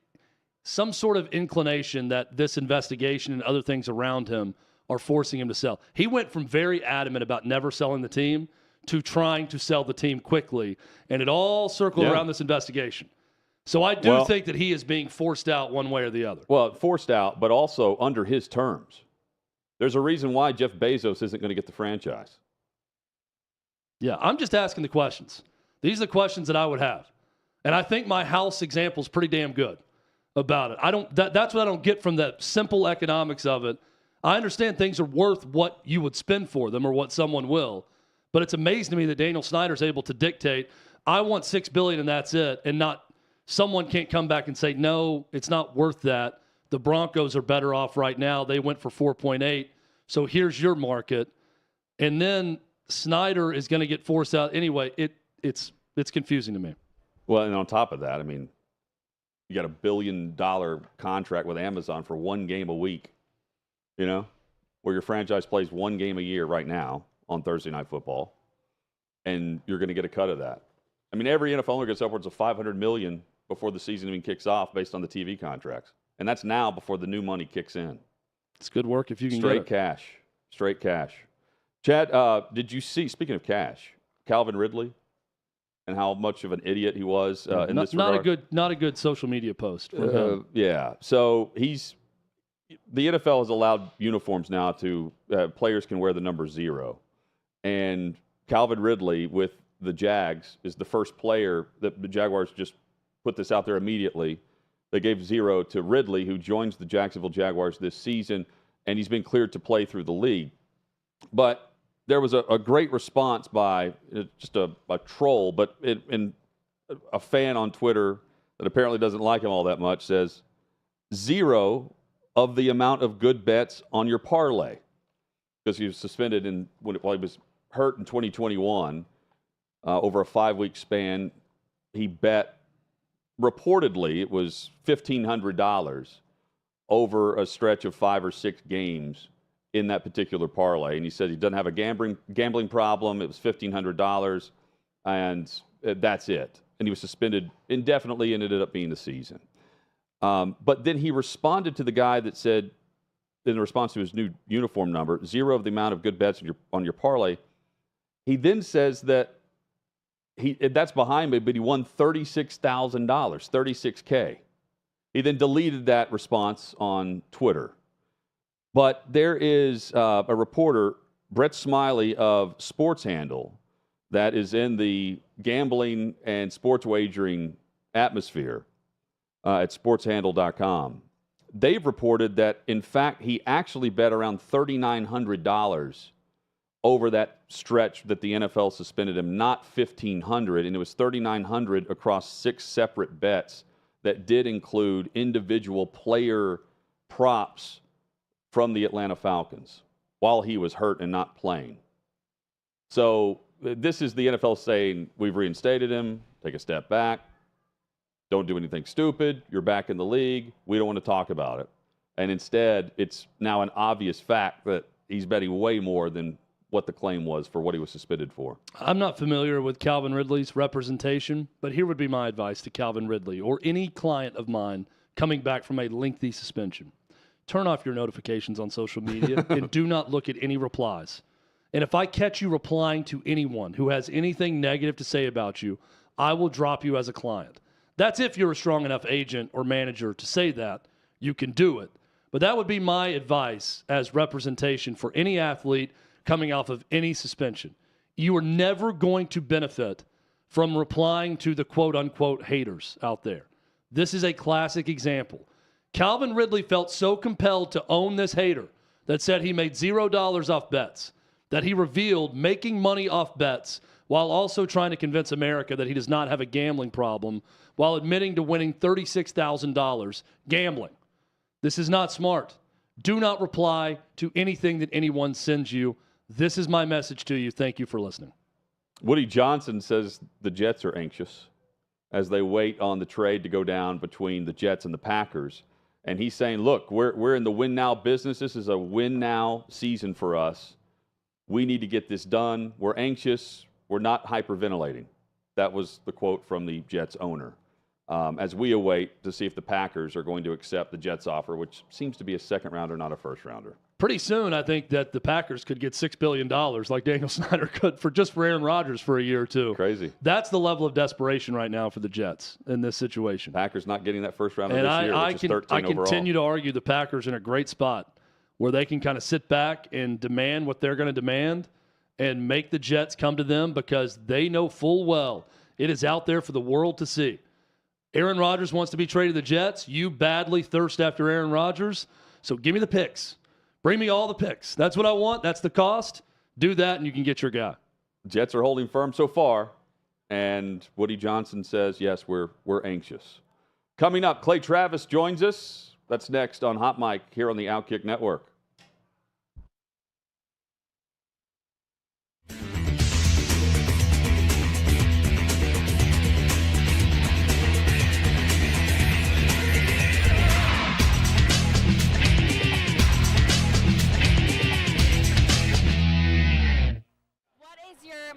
some sort of inclination that this investigation and other things around him are forcing him to sell. He went from very adamant about never selling the team to trying to sell the team quickly, and it all circled around this investigation. So I do think that he is being forced out one way or the other. Well, forced out, but also under his terms. There's a reason why Jeff Bezos isn't going to get the franchise. Yeah, I'm just asking the questions. These are the questions that I would have. And I think my house example is pretty damn good about it. That's what I don't get from the simple economics of it. I understand things are worth what you would spend for them or what someone will, but it's amazing to me that Daniel Snyder is able to dictate, I want $6 billion and that's it, and not someone can't come back and say, no, it's not worth that. The Broncos are better off right now. They went for 4.8, so here's your market. And then Snyder is going to get forced out anyway. It's confusing to me. Well, and on top of that, I mean, you got $1 billion contract with Amazon for one game a week, you know, where your franchise plays one game a year right now on Thursday Night Football, and you're going to get a cut of that. I mean, every NFL owner gets upwards of $500 million before the season even kicks off based on the TV contracts, and that's now before the new money kicks in. It's good work if you can Straight get it. cash. Straight cash. Chad, did you see, speaking of cash, Calvin Ridley and how much of an idiot he was in this regard? Not a good social media post from him. Yeah. So the NFL has allowed uniforms now to players can wear the number 0. And Calvin Ridley with the Jags is the first player that the Jaguars just put this out there immediately. They gave 0 to Ridley, who joins the Jacksonville Jaguars this season, and he's been cleared to play through the league. But there was a great response by just a troll, but a fan on Twitter that apparently doesn't like him all that much says, 0 of the amount of good bets on your parlay. Because he was suspended while he was hurt in 2021 over a 5-week span. He bet, reportedly, it was $1,500 over a stretch of 5 or 6 games in that particular parlay. And he said he doesn't have a gambling problem. It was $1,500, and that's it. And he was suspended indefinitely, and it ended up being the season. But then he responded to the guy that said, in response to his new uniform number, 0 of the amount of good bets on your parlay. He then says that that's behind me, but he won $36,000, $36K. He then deleted that response on Twitter. But there is a reporter, Brett Smiley of Sports Handle, that is in the gambling and sports wagering atmosphere at sportshandle.com. They've reported that, in fact, he actually bet around $3,900 over that stretch that the NFL suspended him, not $1,500, and it was $3,900 across 6 separate bets that did include individual player props from the Atlanta Falcons while he was hurt and not playing. So this is the NFL saying, we've reinstated him, take a step back, don't do anything stupid, you're back in the league, we don't want to talk about it. And instead, it's now an obvious fact that he's betting way more than what the claim was for what he was suspended for. I'm not familiar with Calvin Ridley's representation, but here would be my advice to Calvin Ridley or any client of mine coming back from a lengthy suspension. Turn off your notifications on social media and do not look at any replies. And if I catch you replying to anyone who has anything negative to say about you, I will drop you as a client. That's if you're a strong enough agent or manager to say that. You can do it. But that would be my advice as representation for any athlete coming off of any suspension. You are never going to benefit from replying to the quote-unquote haters out there. This is a classic example. Calvin Ridley felt so compelled to own this hater that said he made $0 off bets, that he revealed making money off bets while also trying to convince America that he does not have a gambling problem, while admitting to winning $36,000 gambling. This is not smart. Do not reply to anything that anyone sends you. This is my message to you. Thank you for listening. Woody Johnson says the Jets are anxious as they wait on the trade to go down between the Jets and the Packers. And he's saying, look, we're in the win-now business. This is a win-now season for us. We need to get this done. We're anxious. We're not hyperventilating. That was the quote from the Jets owner. as we await to see if the Packers are going to accept the Jets' offer, which seems to be a second-rounder, not a first-rounder. Pretty soon, I think that the Packers could get $6 billion like Daniel Snyder could for Aaron Rodgers for a year or two. Crazy. That's the level of desperation right now for the Jets in this situation. Packers not getting that first rounder and this year, which is 13 I overall. continue to argue the Packers are in a great spot where they can kind of sit back and demand what they're going to demand and make the Jets come to them because they know full well it is out there for the world to see. Aaron Rodgers wants to be traded to the Jets. You badly thirst after Aaron Rodgers. So give me the picks. Bring me all the picks. That's what I want. That's the cost. Do that, and you can get your guy. Jets are holding firm so far, and Woody Johnson says, yes, we're anxious. Coming up, Clay Travis joins us. That's next on Hot Mic here on the OutKick Network.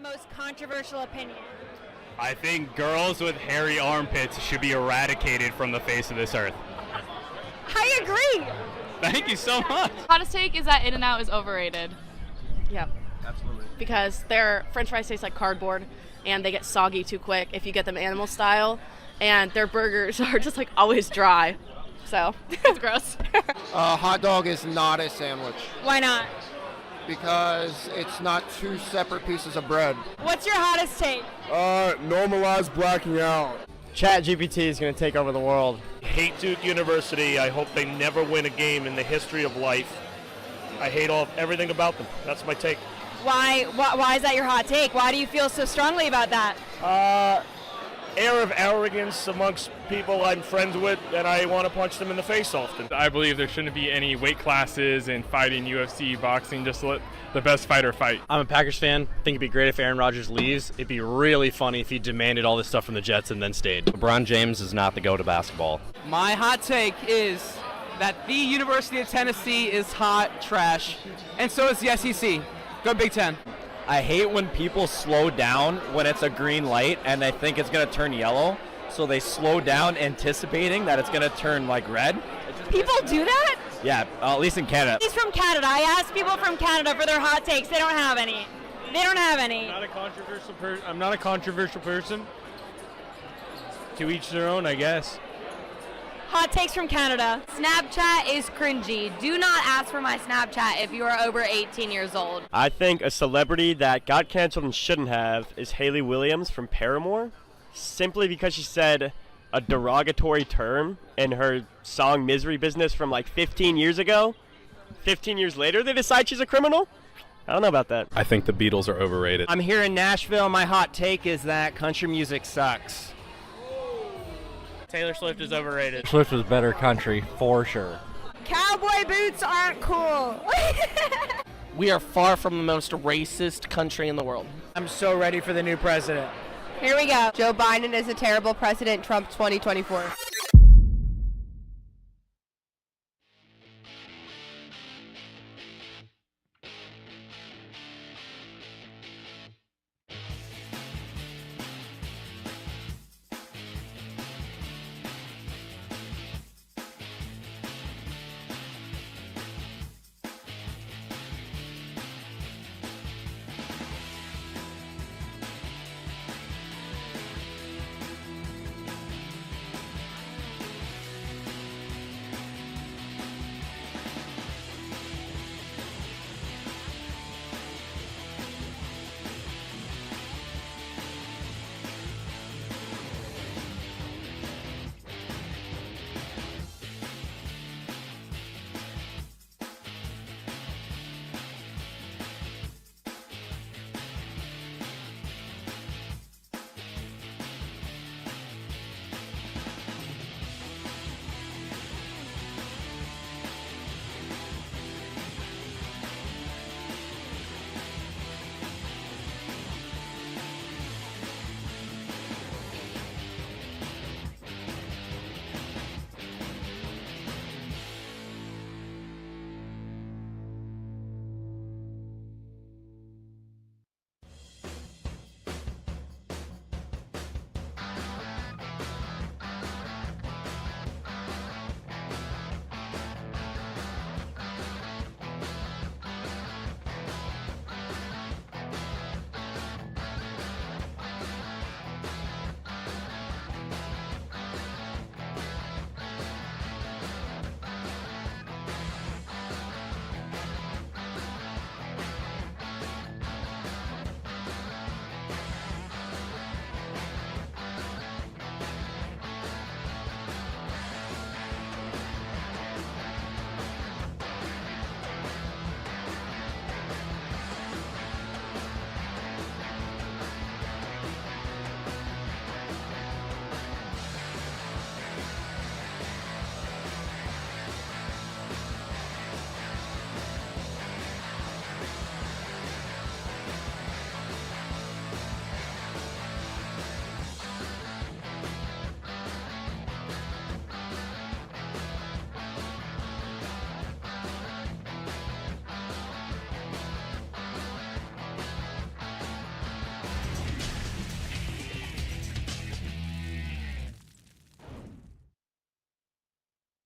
Most controversial opinion? I think girls with hairy armpits should be eradicated from the face of this earth. I agree. Thank you so much. Hottest take is that In-N-Out is overrated. Yep. Absolutely. Because their French fries taste like cardboard and they get soggy too quick if you get them animal style, and their burgers are just like always dry. So it's gross. Hot dog is not a sandwich. Why not? Because it's not two separate pieces of bread. What's your hottest take? Normalize blacking out. ChatGPT is going to take over the world. Hate Duke University. I hope they never win a game in the history of life. I hate everything about them. That's my take. Why is that your hot take? Why do you feel so strongly about that? Air of arrogance amongst people I'm friends with, and I want to punch them in the face often. I believe there shouldn't be any weight classes in fighting, UFC, boxing, just let the best fighter fight. I'm a Packers fan. I think it'd be great if Aaron Rodgers leaves. It'd be really funny if he demanded all this stuff from the Jets and then stayed. LeBron James is not the go to basketball. My hot take is that the University of Tennessee is hot trash, and so is the SEC. Go Big Ten. I hate when people slow down when it's a green light and they think it's going to turn yellow, so they slow down anticipating that it's going to turn like red. People do that? Yeah, at least in Canada. He's from Canada. I asked people from Canada for their hot takes. They don't have any. They don't have any. I'm not a controversial person. To each their own, I guess. Hot takes from Canada. Snapchat is cringy. Do not ask for my Snapchat if you are over 18 years old. I think a celebrity that got canceled and shouldn't have is Hayley Williams from Paramore, simply because she said a derogatory term in her song Misery Business from like 15 years ago. 15 years later, they decide she's a criminal? I don't know about that. I think the Beatles are overrated. I'm here in Nashville. My hot take is that country music sucks. Taylor Swift is overrated. Swift is better country, for sure. Cowboy boots aren't cool. We are far from the most racist country in the world. I'm so ready for the new president. Here we go. Joe Biden is a terrible president. Trump 2024.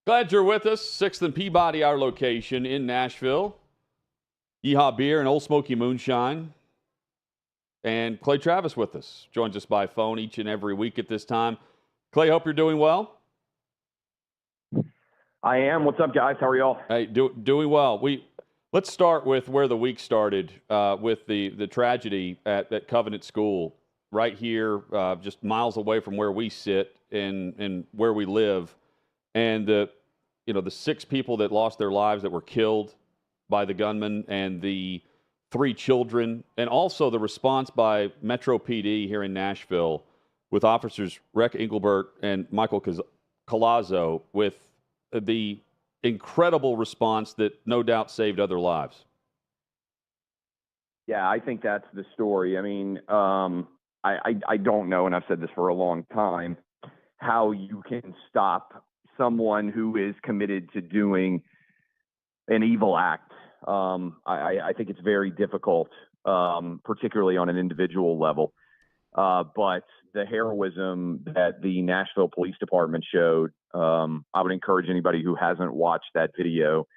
Glad you're with us. 6th and Peabody, our location in Nashville. Yeehaw Beer and Old Smoky Moonshine. And Clay Travis with us. Joins us by phone each and every week at this time. Clay, hope you're doing well. I am. What's up, guys? How are y'all? Hey, doing well. Let's start with where the week started with the tragedy at Covenant School right here, just miles away from where we sit and where we live. And the 6 people that lost their lives that were killed by the gunman and the 3 children, and also the response by Metro PD here in Nashville with officers Rec Engelbert and Michael Collazo with the incredible response that no doubt saved other lives. Yeah, I think that's the story. I mean, I don't know, and I've said this for a long time, how you can stop someone who is committed to doing an evil act. I think it's very difficult, particularly on an individual level. But the heroism that the Nashville Police Department showed, I would encourage anybody who hasn't watched that video,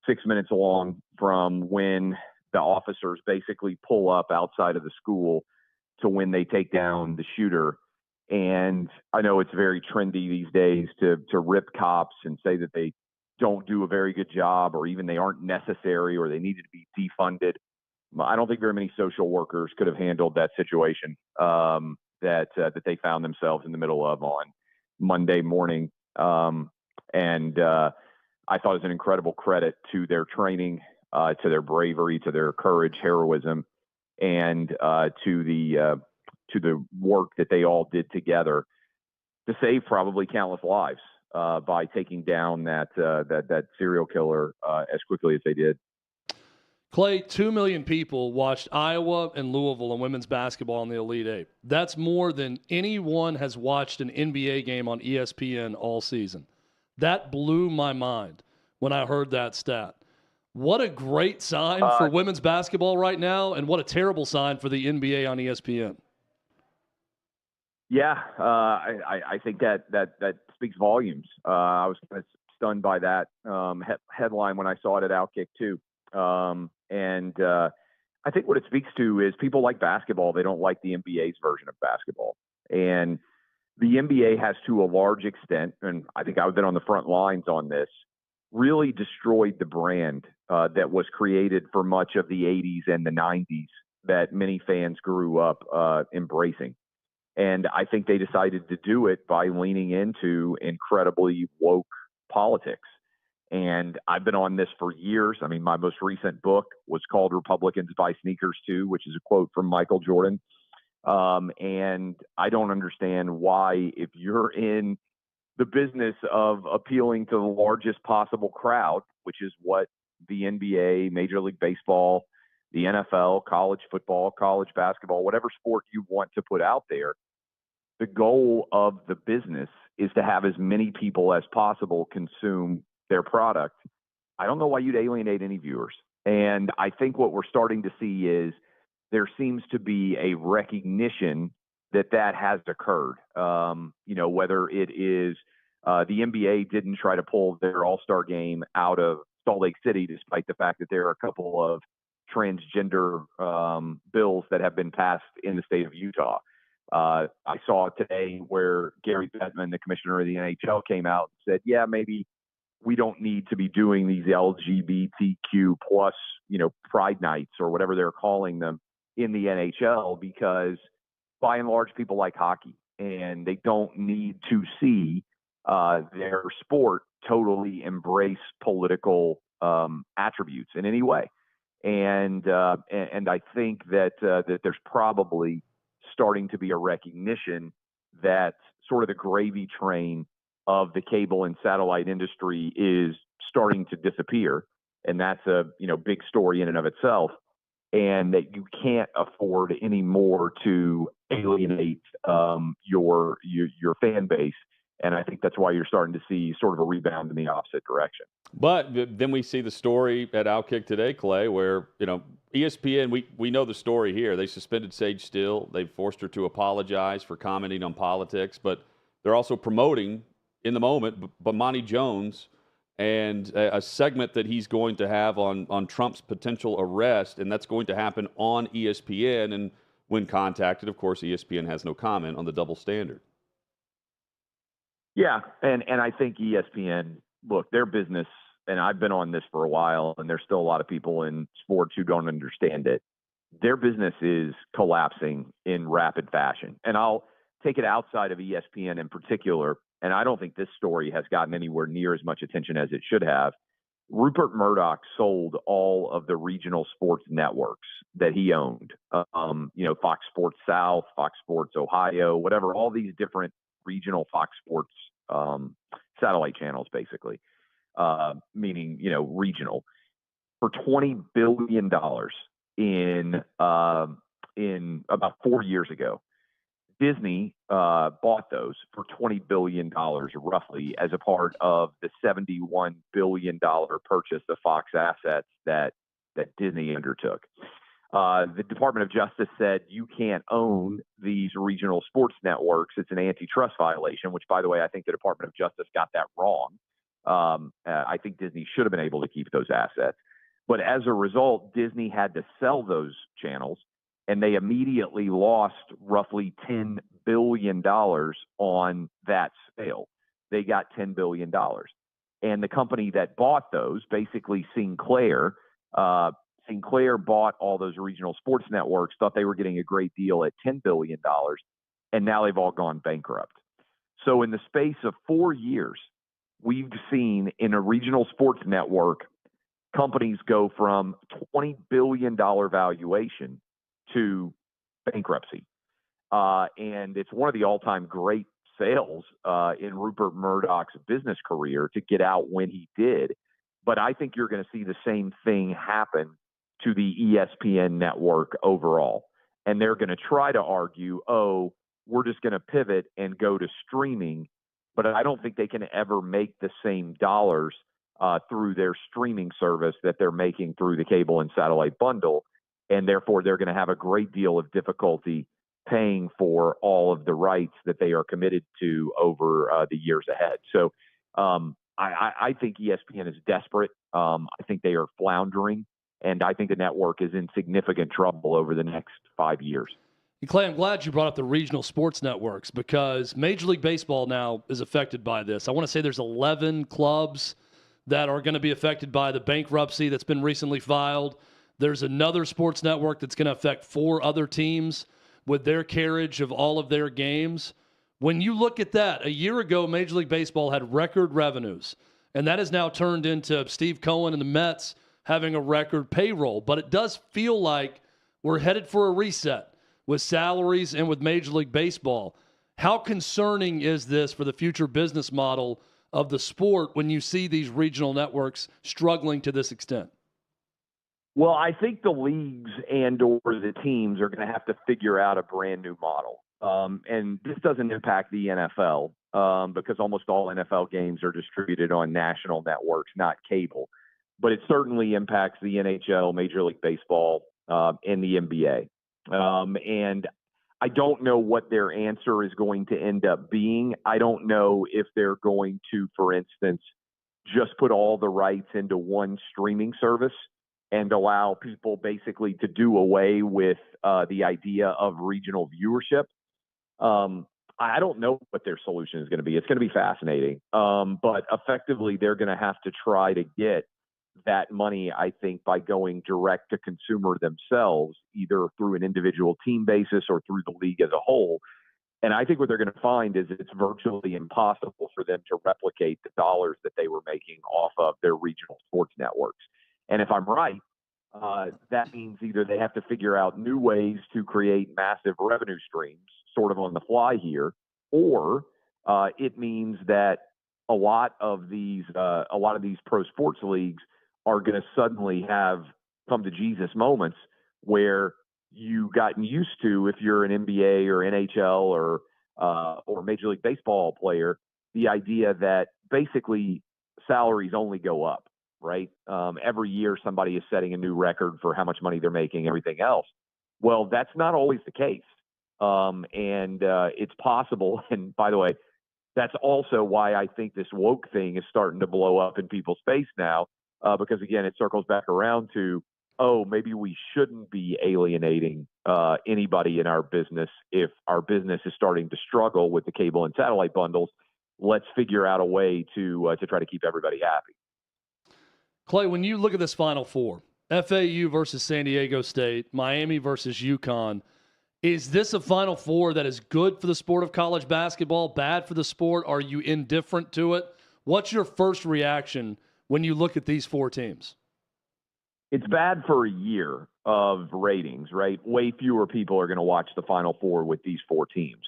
6 minutes long, from when the officers basically pull up outside of the school to when they take down the shooter. And I know it's very trendy these days to rip cops and say that they don't do a very good job, or even they aren't necessary, or they needed to be defunded. I don't think very many social workers could have handled that situation that they found themselves in the middle of on Monday morning. And I thought it was an incredible credit to their training, to their bravery, to their courage, heroism, and to the work that they all did together to save probably countless lives by taking down that serial killer as quickly as they did. Clay, 2 million people watched Iowa and Louisville in women's basketball in the Elite Eight. That's more than anyone has watched an NBA game on ESPN all season. That blew my mind when I heard that stat. What a great sign for women's basketball right now, and what a terrible sign for the NBA on ESPN. Yeah, I think that speaks volumes. I was kind of stunned by that headline when I saw it at OutKick too. And I think what it speaks to is people like basketball. They don't like the NBA's version of basketball. And the NBA has, to a large extent, and I think I've been on the front lines on this, really destroyed the brand that was created for much of the 80s and the 90s that many fans grew up embracing. And I think they decided to do it by leaning into incredibly woke politics. And I've been on this for years. I mean, my most recent book was called Republicans Buy Sneakers Too, which is a quote from Michael Jordan. And I don't understand why, if you're in the business of appealing to the largest possible crowd, which is what the NBA, Major League Baseball, the NFL, college football, college basketball, whatever sport you want to put out there, the goal of the business is to have as many people as possible consume their product. I don't know why you'd alienate any viewers. And I think what we're starting to see is there seems to be a recognition that has occurred. Whether it is the NBA didn't try to pull their All-Star game out of Salt Lake City, despite the fact that there are a couple of transgender bills that have been passed in the state of Utah. I saw today where Gary Bettman, the commissioner of the NHL, came out and said, yeah, maybe we don't need to be doing these LGBTQ plus, pride nights or whatever they're calling them in the NHL, because by and large people like hockey and they don't need to see their sport totally embrace political attributes in any way. And I think that there's probably starting to be a recognition that sort of the gravy train of the cable and satellite industry is starting to disappear. And that's a big story in and of itself. And that you can't afford anymore to alienate your fan base. And I think that's why you're starting to see sort of a rebound in the opposite direction. But then we see the story at OutKick today, Clay, where, ESPN, we know the story here. They suspended Sage Steele. They forced her to apologize for commenting on politics, but they're also promoting in the moment, Bomani Jones, and a segment that he's going to have on Trump's potential arrest, and that's going to happen on ESPN. And when contacted, of course, ESPN has no comment on the double standard. Yeah, and I think ESPN, look, their business, and I've been on this for a while, and there's still a lot of people in sports who don't understand it. Their business is collapsing in rapid fashion. And I'll take it outside of ESPN in particular, and I don't think this story has gotten anywhere near as much attention as it should have. Rupert Murdoch sold all of the regional sports networks that he owned. Fox Sports South, Fox Sports Ohio, whatever, all these different regional Fox Sports satellite channels, basically, meaning, regional, for $20 billion in about 4 years ago. Disney bought those for $20 billion roughly as a part of the $71 billion purchase of Fox assets that Disney undertook. The Department of Justice said you can't own these regional sports networks. It's an antitrust violation, which, by the way, I think the Department of Justice got that wrong. I think Disney should have been able to keep those assets. But as a result, Disney had to sell those channels, and they immediately lost roughly $10 billion on that sale. They got $10 billion. And the company that bought those, basically Sinclair bought all those regional sports networks, thought they were getting a great deal at $10 billion, and now they've all gone bankrupt. So in the space of 4 years, we've seen in a regional sports network, companies go from $20 billion valuation to bankruptcy. And it's one of the all-time great sales in Rupert Murdoch's business career to get out when he did. But I think you're going to see the same thing happen to the ESPN network overall. And they're going to try to argue, we're just going to pivot and go to streaming. But I don't think they can ever make the same dollars through their streaming service that they're making through the cable and satellite bundle. And therefore, they're going to have a great deal of difficulty paying for all of the rights that they are committed to over the years ahead. So I think ESPN is desperate. I think they are floundering. And I think the network is in significant trouble over the next 5 years. Clay, I'm glad you brought up the regional sports networks because Major League Baseball now is affected by this. I want to say there's 11 clubs that are going to be affected by the bankruptcy that's been recently filed. There's another sports network that's going to affect 4 other teams with their carriage of all of their games. When you look at that, a year ago, Major League Baseball had record revenues, and that has now turned into Steve Cohen and the Mets having a record payroll. But it does feel like we're headed for a reset with salaries and with Major League Baseball. How concerning is this for the future business model of the sport when you see these regional networks struggling to this extent? Well, I think the leagues and or the teams are going to have to figure out a brand new model. And this doesn't impact the NFL because almost all NFL games are distributed on national networks, not cable. But it certainly impacts the NHL, Major League Baseball, and the NBA. And I don't know what their answer is going to end up being. I don't know if they're going to, for instance, just put all the rights into one streaming service and allow people basically to do away with the idea of regional viewership. I don't know what their solution is going to be. It's going to be fascinating. But effectively, they're going to have to try to get that money, I think, by going direct to consumer themselves, either through an individual team basis or through the league as a whole. And I think what they're going to find is it's virtually impossible for them to replicate the dollars that they were making off of their regional sports networks. And if I'm right, that means either they have to figure out new ways to create massive revenue streams sort of on the fly here, or it means that a lot of these pro sports leagues are going to suddenly have come to Jesus moments where you've gotten used to, if you're an NBA or NHL or Major League Baseball player, the idea that basically salaries only go up, right? Every year somebody is setting a new record for how much money they're making, everything else. Well, that's not always the case. And it's possible. And by the way, That's also why I think this woke thing is starting to blow up in people's face now, because, again, it circles back around to, oh, maybe we shouldn't be alienating anybody in our business if our business is starting to struggle with the cable and satellite bundles. Let's figure out a way to try to keep everybody happy. Clay, when you look at this Final Four, FAU versus San Diego State, Miami versus UConn, is this a Final Four that is good for the sport of college basketball, bad for the sport? Are you indifferent to it? What's your first reaction when you look at these four teams? It's bad for a year of ratings, right? Way fewer people are going to watch the Final Four with these four teams.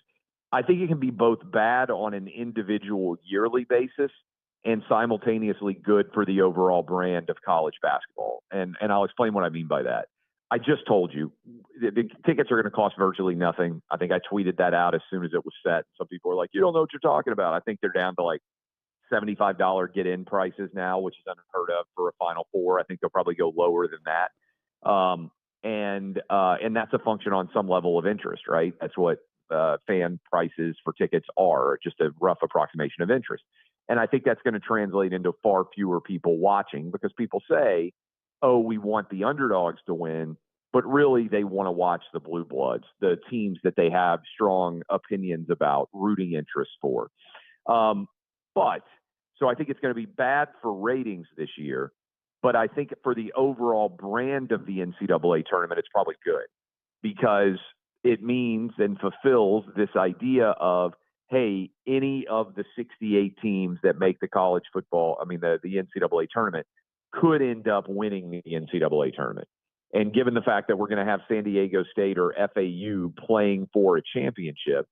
I think it can be both bad on an individual yearly basis and simultaneously good for the overall brand of college basketball. And I'll explain what I mean by that. I just told you the tickets are going to cost virtually nothing. I think I tweeted that out as soon as it was set. Some people are like, you don't know what you're talking about. I think they're down to like $75 get-in prices now, which is unheard of for a Final Four. I think they'll probably go lower than that. And that's a function on some level of interest, right? That's what fan prices for tickets are, just a rough approximation of interest. And I think that's going to translate into far fewer people watching because people say, oh, we want the underdogs to win, but really they want to watch the blue bloods, the teams that they have strong opinions about, rooting interests for. So I think it's going to be bad for ratings this year, but I think for the overall brand of the NCAA tournament, it's probably good because it means and fulfills this idea of, hey, any of the 68 teams that make the the NCAA tournament could end up winning the NCAA tournament. And given the fact that we're going to have San Diego State or FAU playing for a championship,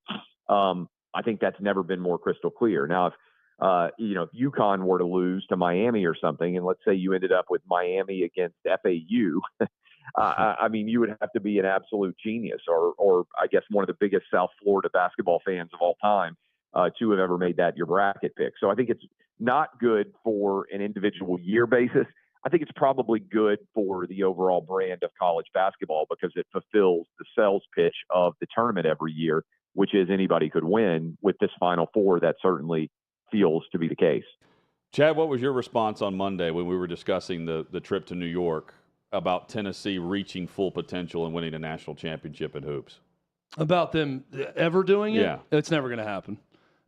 I think that's never been more crystal clear. Now, if UConn were to lose to Miami or something, and let's say you ended up with Miami against FAU, I mean, you would have to be an absolute genius or I guess one of the biggest South Florida basketball fans of all time to have ever made that your bracket pick. So I think it's not good for an individual year basis. I think it's probably good for the overall brand of college basketball because it fulfills the sales pitch of the tournament every year, which is anybody could win. With this Final Four, that certainly feels to be the case. Chad, what was your response on Monday when we were discussing the trip to New York about Tennessee reaching full potential and winning a national championship in hoops? About them Ever doing it? Yeah. It's never going to happen.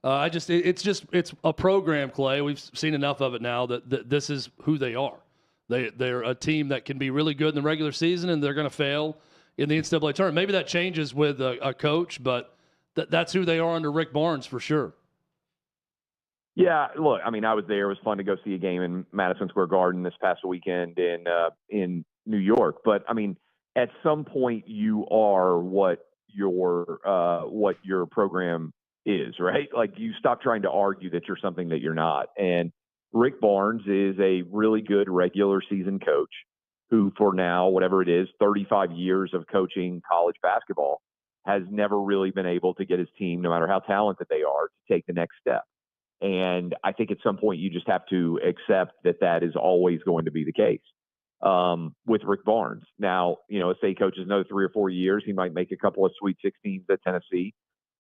It's a program, Clay. We've seen enough of it now that this is who they are. They're a team that can be really good in the regular season, and they're going to fail in the NCAA tournament. Maybe that changes with a coach, but that's who they are under Rick Barnes for sure. Yeah, look, I mean, I was there. It was fun to go see a game in Madison Square Garden this past weekend in New York. But I mean, at some point, you are what your program is, right? Like you stop trying to argue that you're something that you're not. And Rick Barnes is a really good regular season coach who, for now, whatever it is, 35 years of coaching college basketball, has never really been able to get his team, no matter how talented they are, to take the next step. And I think at some point you just have to accept that is always going to be the case with Rick Barnes. Now, if they coaches another 3 or 4 years, he might make a couple of Sweet 16s at Tennessee.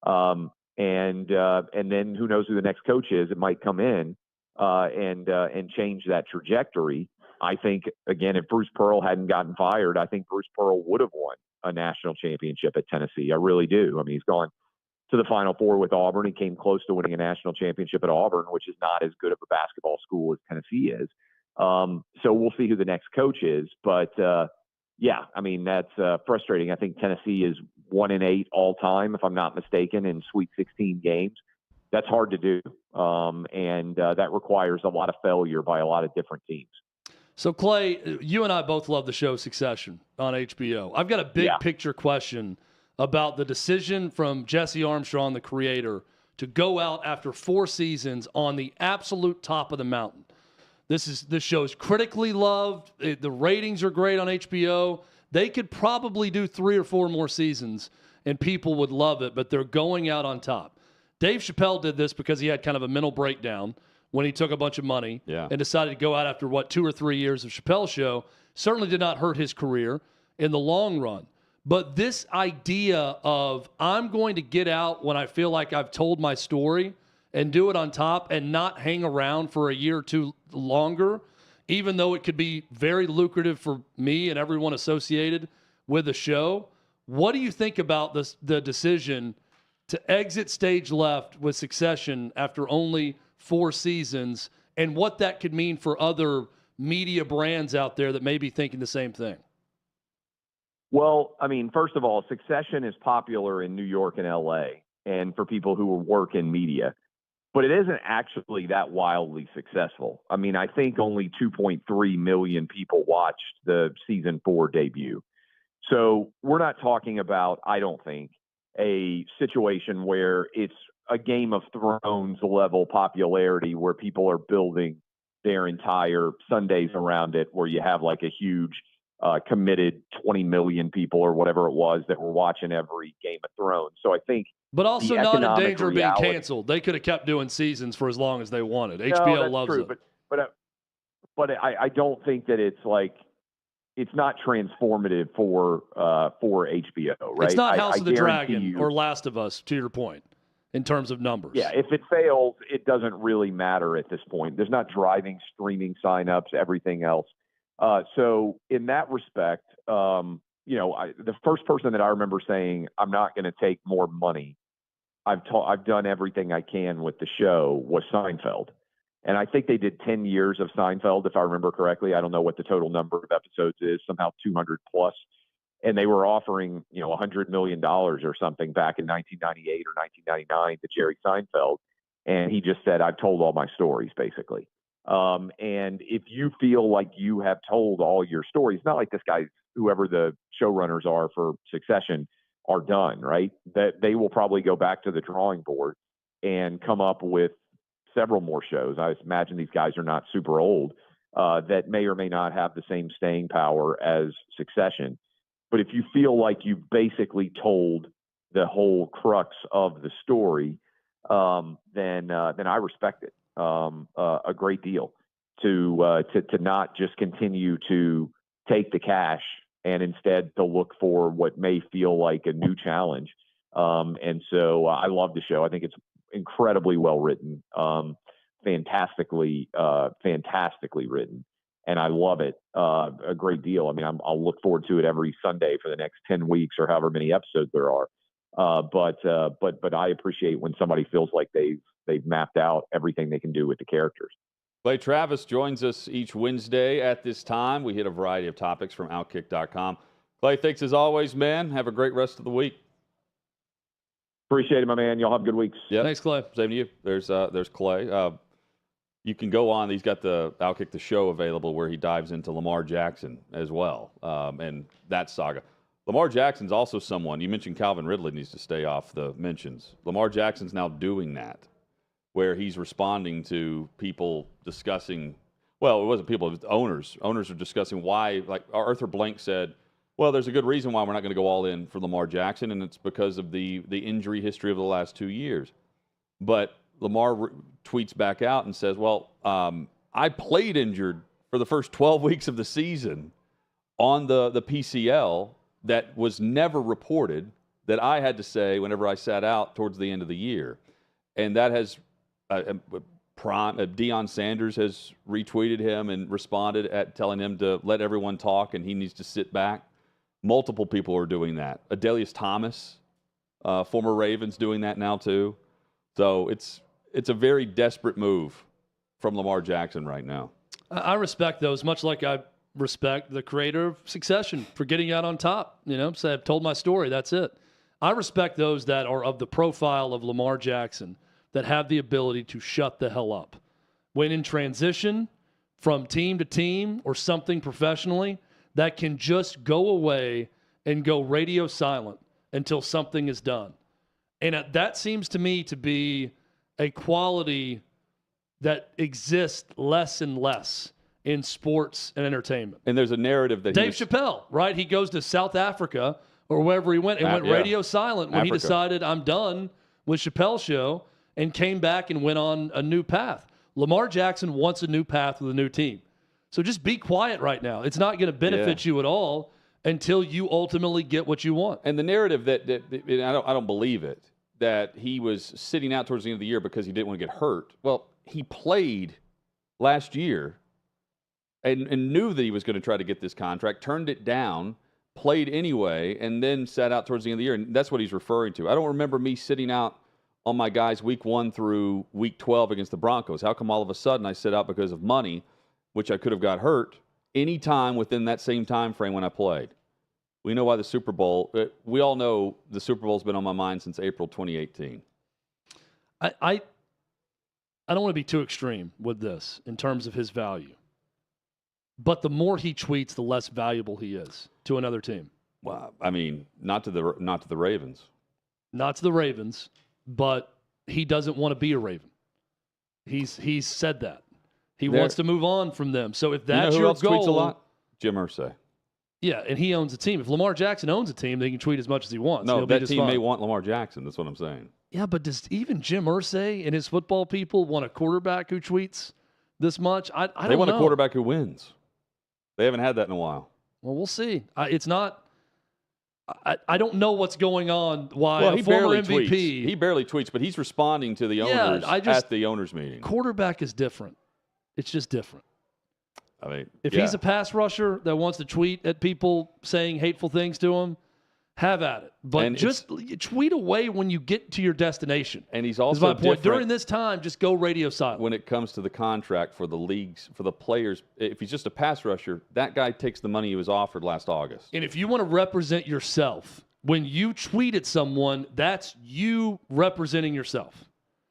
And then who knows who the next coach is? It might come in and change that trajectory. I think, again, if Bruce Pearl hadn't gotten fired, I think Bruce Pearl would have won a national championship at Tennessee. I really do. I mean, he's gone to the Final Four with Auburn. He came close to winning a national championship at Auburn, which is not as good of a basketball school as Tennessee is. So we'll see who the next coach is. But, yeah, I mean, that's frustrating. I think Tennessee is 1-8 all time, if I'm not mistaken, in Sweet 16 games. That's hard to do. And that requires a lot of failure by a lot of different teams. So, Clay, you and I both love the show Succession on HBO. I've got a big picture question about the decision from Jesse Armstrong, the creator, to go out after 4 seasons on the absolute top of the mountain. This show is critically loved. The ratings are great on HBO. They could probably do 3 or 4 more seasons, and people would love it, but they're going out on top. Dave Chappelle did this because he had kind of a mental breakdown when he took a bunch of money and decided to go out after, 2 or 3 years of Chappelle's show. Certainly did not hurt his career in the long run. But this idea of I'm going to get out when I feel like I've told my story and do it on top and not hang around for a year or two longer, even though it could be very lucrative for me and everyone associated with the show. What do you think about the decision to exit stage left with Succession after only 4 seasons, and what that could mean for other media brands out there that may be thinking the same thing? Well, I mean, first of all, Succession is popular in New York and LA and for people who work in media, but it isn't actually that wildly successful. I mean, I think only 2.3 million people watched the season 4 debut. So we're not talking about, I don't think, a situation where it's a Game of Thrones level popularity where people are building their entire Sundays around it, where you have like a huge committed 20 million people or whatever it was that were watching every Game of Thrones. So I think, but also not in danger of being canceled. They could have kept doing seasons for as long as they wanted. HBO loves it. But I don't think that it's like, it's not transformative for HBO, right? It's not House of the Dragon or Last of Us, to your point, in terms of numbers. Yeah, if it fails, it doesn't really matter at this point. There's not driving streaming signups, everything else. So in that respect, the first person that I remember saying, I'm not going to take more money, I've done everything I can with the show, was Seinfeld. And I think they did 10 years of Seinfeld, if I remember correctly. I don't know what the total number of episodes is, somehow 200 plus. And they were offering, $100 million or something back in 1998 or 1999 to Jerry Seinfeld. And he just said, I've told all my stories, basically. And if you feel like you have told all your stories, not like this guy, whoever the showrunners are for Succession, are done, right? That they will probably go back to the drawing board and come up with several more shows. I imagine these guys are not super old, that may or may not have the same staying power as Succession. But if you feel like you've basically told the whole crux of the story, then I respect it a great deal. To not just continue to take the cash and instead to look for what may feel like a new challenge. And so I love the show. I think it's incredibly well written, fantastically written, and I love it a great deal. I mean, I'll look forward to it every Sunday for the next 10 weeks or however many episodes there are. But I appreciate when somebody feels like they've mapped out everything they can do with the characters. Clay Travis joins us each Wednesday at this time. We hit a variety of topics from OutKick.com. Clay, thanks as always, man. Have a great rest of the week. Appreciate it, my man. Y'all have good weeks. Yeah, thanks, Clay. Same to you. There's Clay. You can go on. He's got the OutKick the Show available where he dives into Lamar Jackson as well, and that saga. Lamar Jackson's also someone, you mentioned Calvin Ridley needs to stay off the mentions. Lamar Jackson's now doing that, where he's responding to people discussing, well, it wasn't people, it was owners. Owners are discussing why, like Arthur Blank said, well, there's a good reason why we're not going to go all in for Lamar Jackson, and it's because of the injury history of the last 2 years. But Lamar tweets back out and says, well, I played injured for the first 12 weeks of the season on the PCL that was never reported, that I had to say whenever I sat out towards the end of the year. And that has Deion Sanders has retweeted him and responded at telling him to let everyone talk and he needs to sit back. Multiple people are doing that. Adelius Thomas, former Ravens, doing that now too. So it's a very desperate move from Lamar Jackson right now. I respect those, much like I respect the creator of Succession for getting out on top. Say I've told my story. That's it. I respect those that are of the profile of Lamar Jackson that have the ability to shut the hell up. When in transition from team to team or something professionally, that can just go away and go radio silent until something is done. And that seems to me to be a quality that exists less and less in sports and entertainment. And there's a narrative that Dave Chappelle, right? He goes to South Africa or wherever he went and went radio silent when he decided I'm done with Chappelle's show and came back and went on a new path. Lamar Jackson wants a new path with a new team. So just be quiet right now. It's not going to benefit you at all until you ultimately get what you want. And the narrative that I don't believe it, that he was sitting out towards the end of the year because he didn't want to get hurt. Well, he played last year and knew that he was going to try to get this contract, turned it down, played anyway, and then sat out towards the end of the year. And that's what he's referring to. I don't remember me sitting out on my guys week 1 through week 12 against the Broncos. How come all of a sudden I sit out because of money, which I could have got hurt any time within that same time frame when I played? We know why the Super Bowl, we all know the Super Bowl's been on my mind since April 2018. I don't want to be too extreme with this in terms of his value. But the more he tweets, the less valuable he is to another team. Well, I mean, not to the Ravens. Not to the Ravens, but he doesn't want to be a Raven. He's said that. He wants to move on from them. So if that's who your else goal, tweets a lot? Jim Irsay. Yeah, and he owns a team. If Lamar Jackson owns a team, then he can tweet as much as he wants. No, He'll that be team fine. may want Lamar Jackson. That's what I'm saying. Yeah, but does even Jim Irsay and his football people want a quarterback who tweets this much? I don't know. They want a quarterback who wins. They haven't had that in a while. Well, we'll see. It's not. I don't know what's going on. Why well, a former MVP? Tweets. He barely tweets, but he's responding to the owners at the owners meeting. Quarterback is different. It's just different. I mean, if he's a pass rusher that wants to tweet at people saying hateful things to him, have at it. But just tweet away when you get to your destination. And he's also my point. During this time, just go radio silent. When it comes to the contract for the leagues, for the players, if he's just a pass rusher, that guy takes the money he was offered last August. And if you want to represent yourself, when you tweet at someone, that's you representing yourself.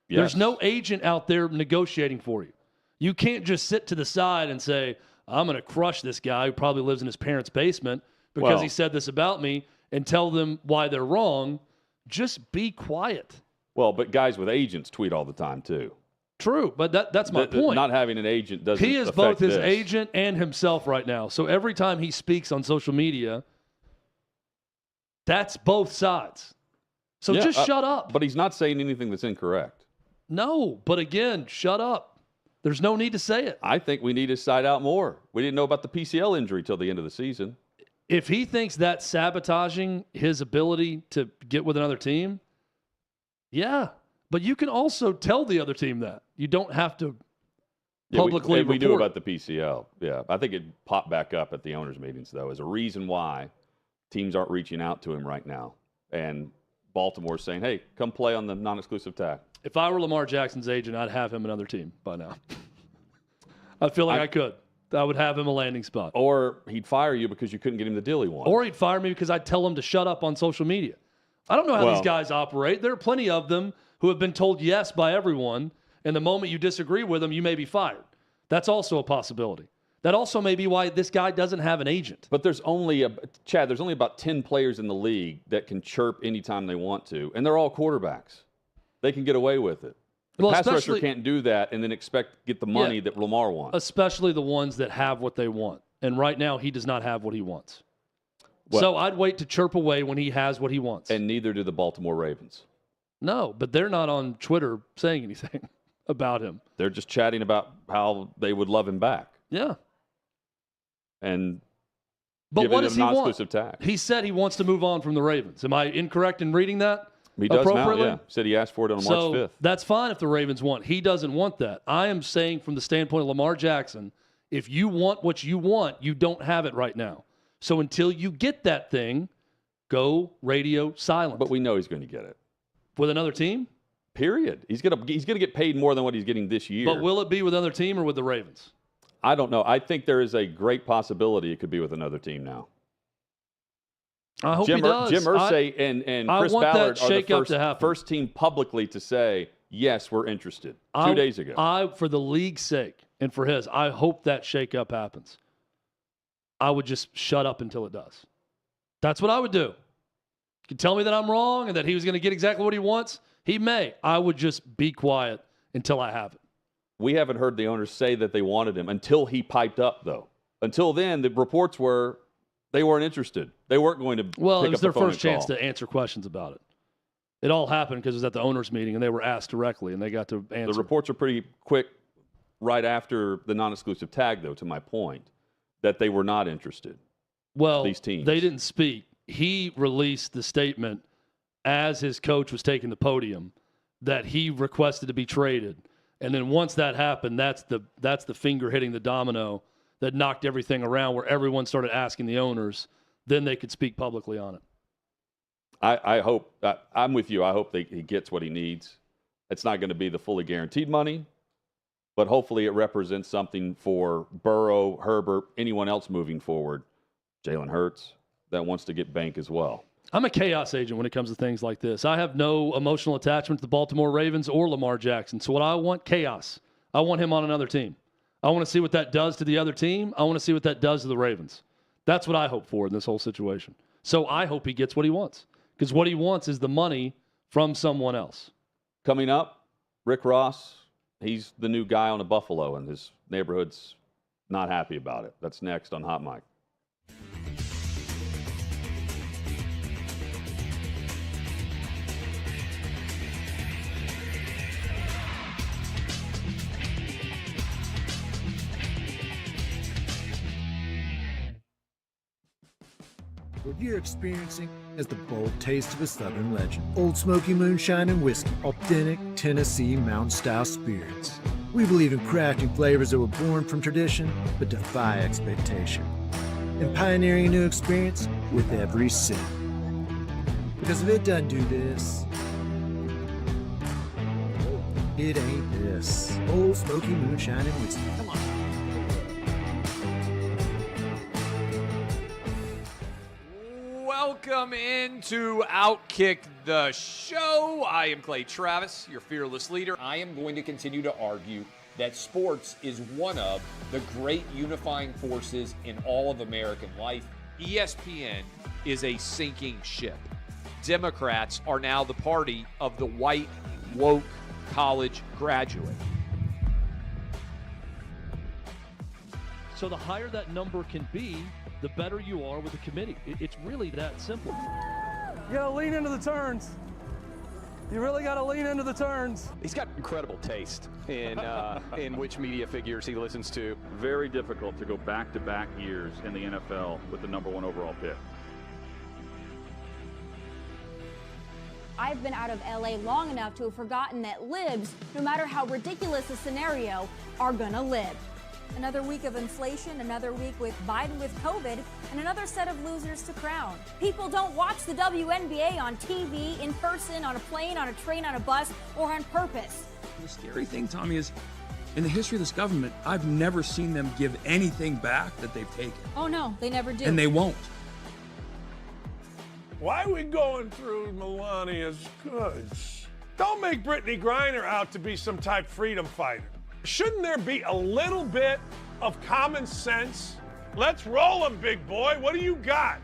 Yes. There's no agent out there negotiating for you. You can't just sit to the side and say, I'm going to crush this guy who probably lives in his parents' basement because he said this about me, and tell them why they're wrong. Just be quiet. Well, but guys with agents tweet all the time, too. True, but that's my point. Not having an agent doesn't He is both his agent and himself right now. So every time he speaks on social media, that's both sides. So just shut up. But he's not saying anything that's incorrect. No, but again, shut up. There's no need to say it. I think we need to side out more. We didn't know about the PCL injury till the end of the season. If he thinks that's sabotaging his ability to get with another team, yeah. But you can also tell the other team that. You don't have to publicly report. We knew about the PCL. Yeah. I think it popped back up at the owners' meetings, though, as a reason why teams aren't reaching out to him right now. And Baltimore's saying, hey, come play on the non-exclusive tag. If I were Lamar Jackson's agent, I'd have him another team by now. I feel like I could. I would have him a landing spot. Or he'd fire you because you couldn't get him the deal he wanted. Or he'd fire me because I'd tell him to shut up on social media. I don't know how these guys operate. There are plenty of them who have been told yes by everyone, and the moment you disagree with them, you may be fired. That's also a possibility. That also may be why this guy doesn't have an agent. But there's only about 10 players in the league that can chirp anytime they want to, and they're all quarterbacks. They can get away with it. The pass rusher can't do that and then get the money that Lamar wants. Especially the ones that have what they want. And right now, he does not have what he wants. So I'd wait to chirp away when he has what he wants. And neither do the Baltimore Ravens. No, but they're not on Twitter saying anything about him. They're just chatting about how they would love him back. Yeah. But what does he want? Tag. He said he wants to move on from the Ravens. Am I incorrect in reading that? He does now, yeah. Said he asked for it on March 5th. That's fine if the Ravens want. He doesn't want that. I am saying from the standpoint of Lamar Jackson, if you want what you want, you don't have it right now. So until you get that thing, go radio silent. But we know he's going to get it. With another team? Period. He's going to get paid more than what he's getting this year. But will it be with another team or with the Ravens? I don't know. I think there is a great possibility it could be with another team now. I hope he does. Jim Irsay and Chris Ballard are the first team publicly to say, yes, we're interested. 2 days ago. For the league's sake and for his, I hope that shakeup happens. I would just shut up until it does. That's what I would do. You can tell me that I'm wrong and that he was going to get exactly what he wants. He may. I would just be quiet until I have it. We haven't heard the owners say that they wanted him until he piped up, though. Until then, the reports were they weren't interested. They weren't going to Well, pick it was up their the phone first chance call. to answer questions about it. It all happened because it was at the owners' meeting, and they were asked directly, and they got to answer. The reports are pretty quick right after the non-exclusive tag, though, to my point, that they were not interested. Well, these teams. They didn't speak. He released the statement as his coach was taking the podium that he requested to be traded. And then once that happened, that's the finger hitting the domino that knocked everything around, where everyone started asking the owners. Then they could speak publicly on it. I hope I'm with you. I hope he gets what he needs. It's not going to be the fully guaranteed money, but hopefully it represents something for Burrow, Herbert, anyone else moving forward. Jalen Hurts that wants to get bank as well. I'm a chaos agent when it comes to things like this. I have no emotional attachment to the Baltimore Ravens or Lamar Jackson. So what I want, chaos. I want him on another team. I want to see what that does to the other team. I want to see what that does to the Ravens. That's what I hope for in this whole situation. So I hope he gets what he wants, because what he wants is the money from someone else. Coming up, Rick Ross. He's the new guy on the Buffalo, and his neighborhood's not happy about it. That's next on Hot Mic. What you're experiencing is the bold taste of a Southern legend. Old Smoky Moonshine and Whiskey, authentic Tennessee mountain-style spirits. We believe in crafting flavors that were born from tradition but defy expectation, and pioneering a new experience with every sip. Because if it doesn't do this, it ain't this. Old Smoky Moonshine and Whiskey. Come on. Welcome into OutKick the show. I am Clay Travis, your fearless leader. I am going to continue to argue that sports is one of the great unifying forces in all of American life. ESPN is a sinking ship. Democrats are now the party of the white, woke college graduate. So the higher that number can be, the better you are with the committee. It's really that simple. You gotta lean into the turns. You really gotta lean into the turns. He's got incredible taste in which media figures he listens to. Very difficult to go back-to-back years in the NFL with the #1 overall pick. I've been out of LA long enough to have forgotten that libs, no matter how ridiculous the scenario, are gonna lib. Another week of inflation, another week with Biden with COVID, and another set of losers to crown. People don't watch the WNBA on TV, in person, on a plane, on a train, on a bus, or on purpose. The scary thing, Tommy, is in the history of this government, I've never seen them give anything back that they've taken. Oh no, they never do. And they won't. Why are we going through Melania's goods? Don't make Brittany Griner out to be some type freedom fighter. Shouldn't there be a little bit of common sense? Let's roll 'em, big boy. What do you got?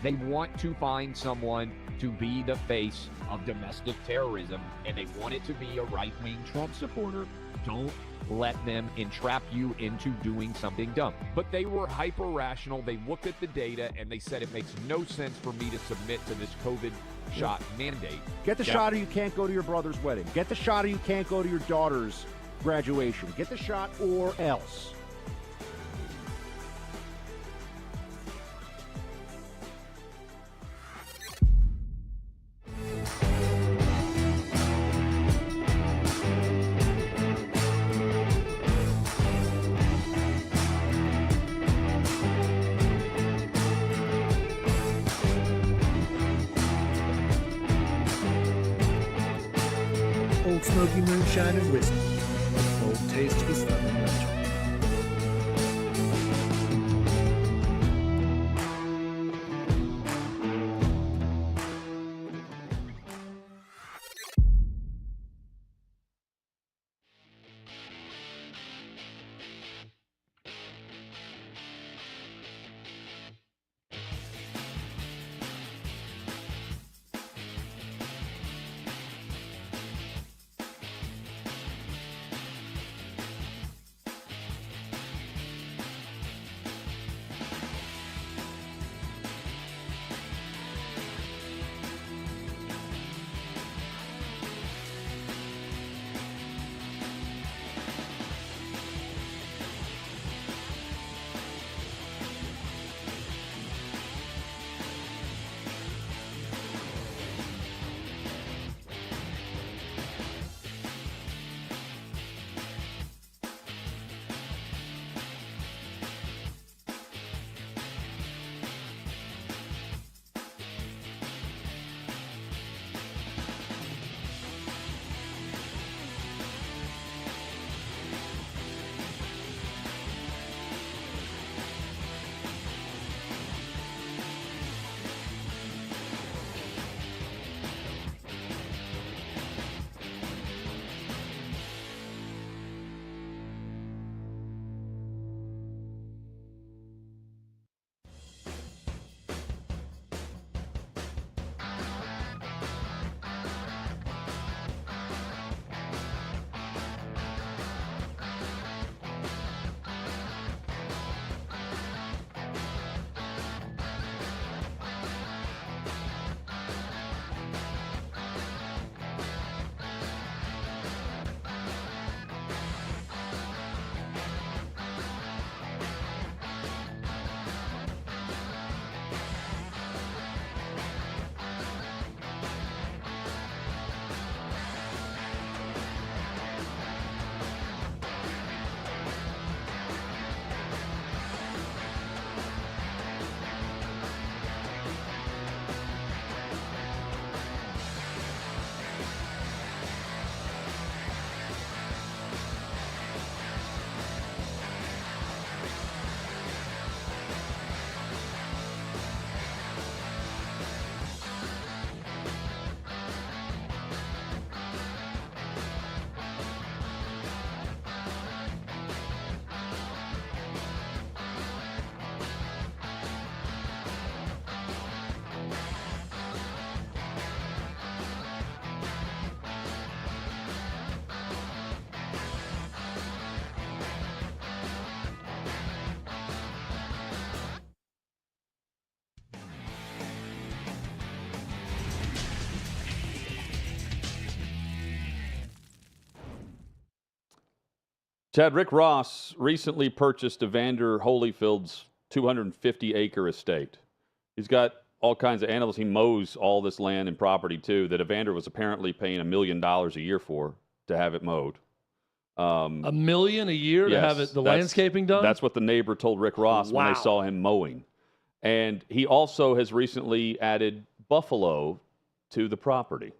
They want to find someone to be the face of domestic terrorism, and they want it to be a right-wing Trump supporter. Don't let them entrap you into doing something dumb. But they were hyper-rational. They looked at the data, and they said it makes no sense for me to submit to this COVID shot mandate. Get the shot or you can't go to your brother's wedding. Get the shot or you can't go to your daughter's graduation. Get the shot or else. Old Smoky Moonshine and Whiskey, a bold taste of a Southern legend. Ted, Rick Ross recently purchased Evander Holyfield's 250-acre estate. He's got all kinds of animals. He mows all this land and property, too, that Evander was apparently paying $1 million a year for to have it mowed. $1 million a year to have the landscaping done? That's what the neighbor told Rick Ross when they saw him mowing. And he also has recently added buffalo to the property.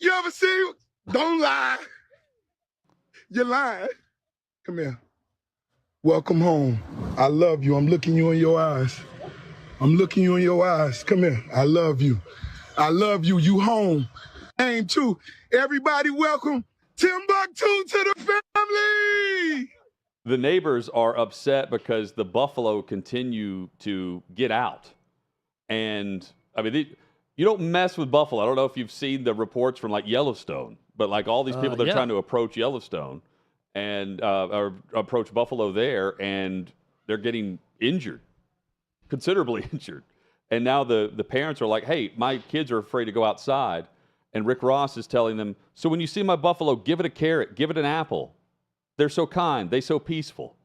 You ever see? Don't lie. You're lying. Come here. Welcome home. I love you. I'm looking you in your eyes. I'm looking you in your eyes. Come here. I love you. I love you. You home. Aim too. Everybody welcome Timbuktu to the family. The neighbors are upset because the buffalo continue to get out. And, I mean, you don't mess with buffalo. I don't know if you've seen the reports from, like, Yellowstone, but, like, all these people that are trying to approach Yellowstone and or approach buffalo there, and they're getting injured, considerably injured. And now the parents are like, hey, my kids are afraid to go outside. And Rick Ross is telling them, so when you see my buffalo, give it a carrot, give it an apple. They're so kind. They're so peaceful.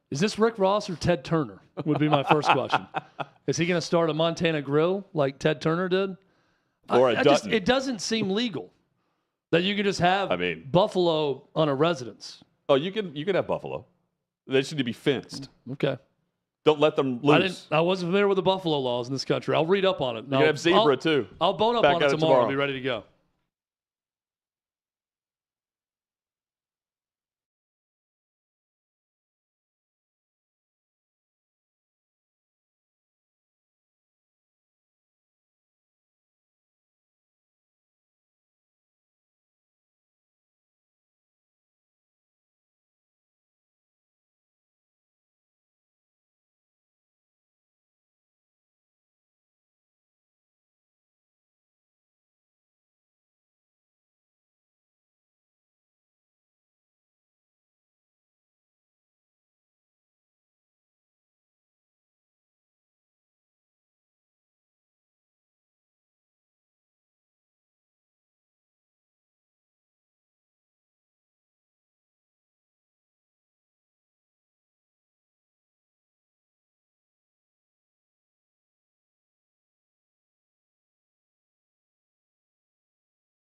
Is this Rick Ross or Ted Turner would be my first question. Is he going to start a Montana grill like Ted Turner did? Or a Dutton? It doesn't seem legal that you could just have buffalo on a residence. Oh, you can have buffalo. They just need to be fenced. Okay. Don't let them loose. I wasn't familiar with the buffalo laws in this country. I'll read up on it. You can have zebra, too. I'll bone up Back on at it it tomorrow. I'll be ready to go.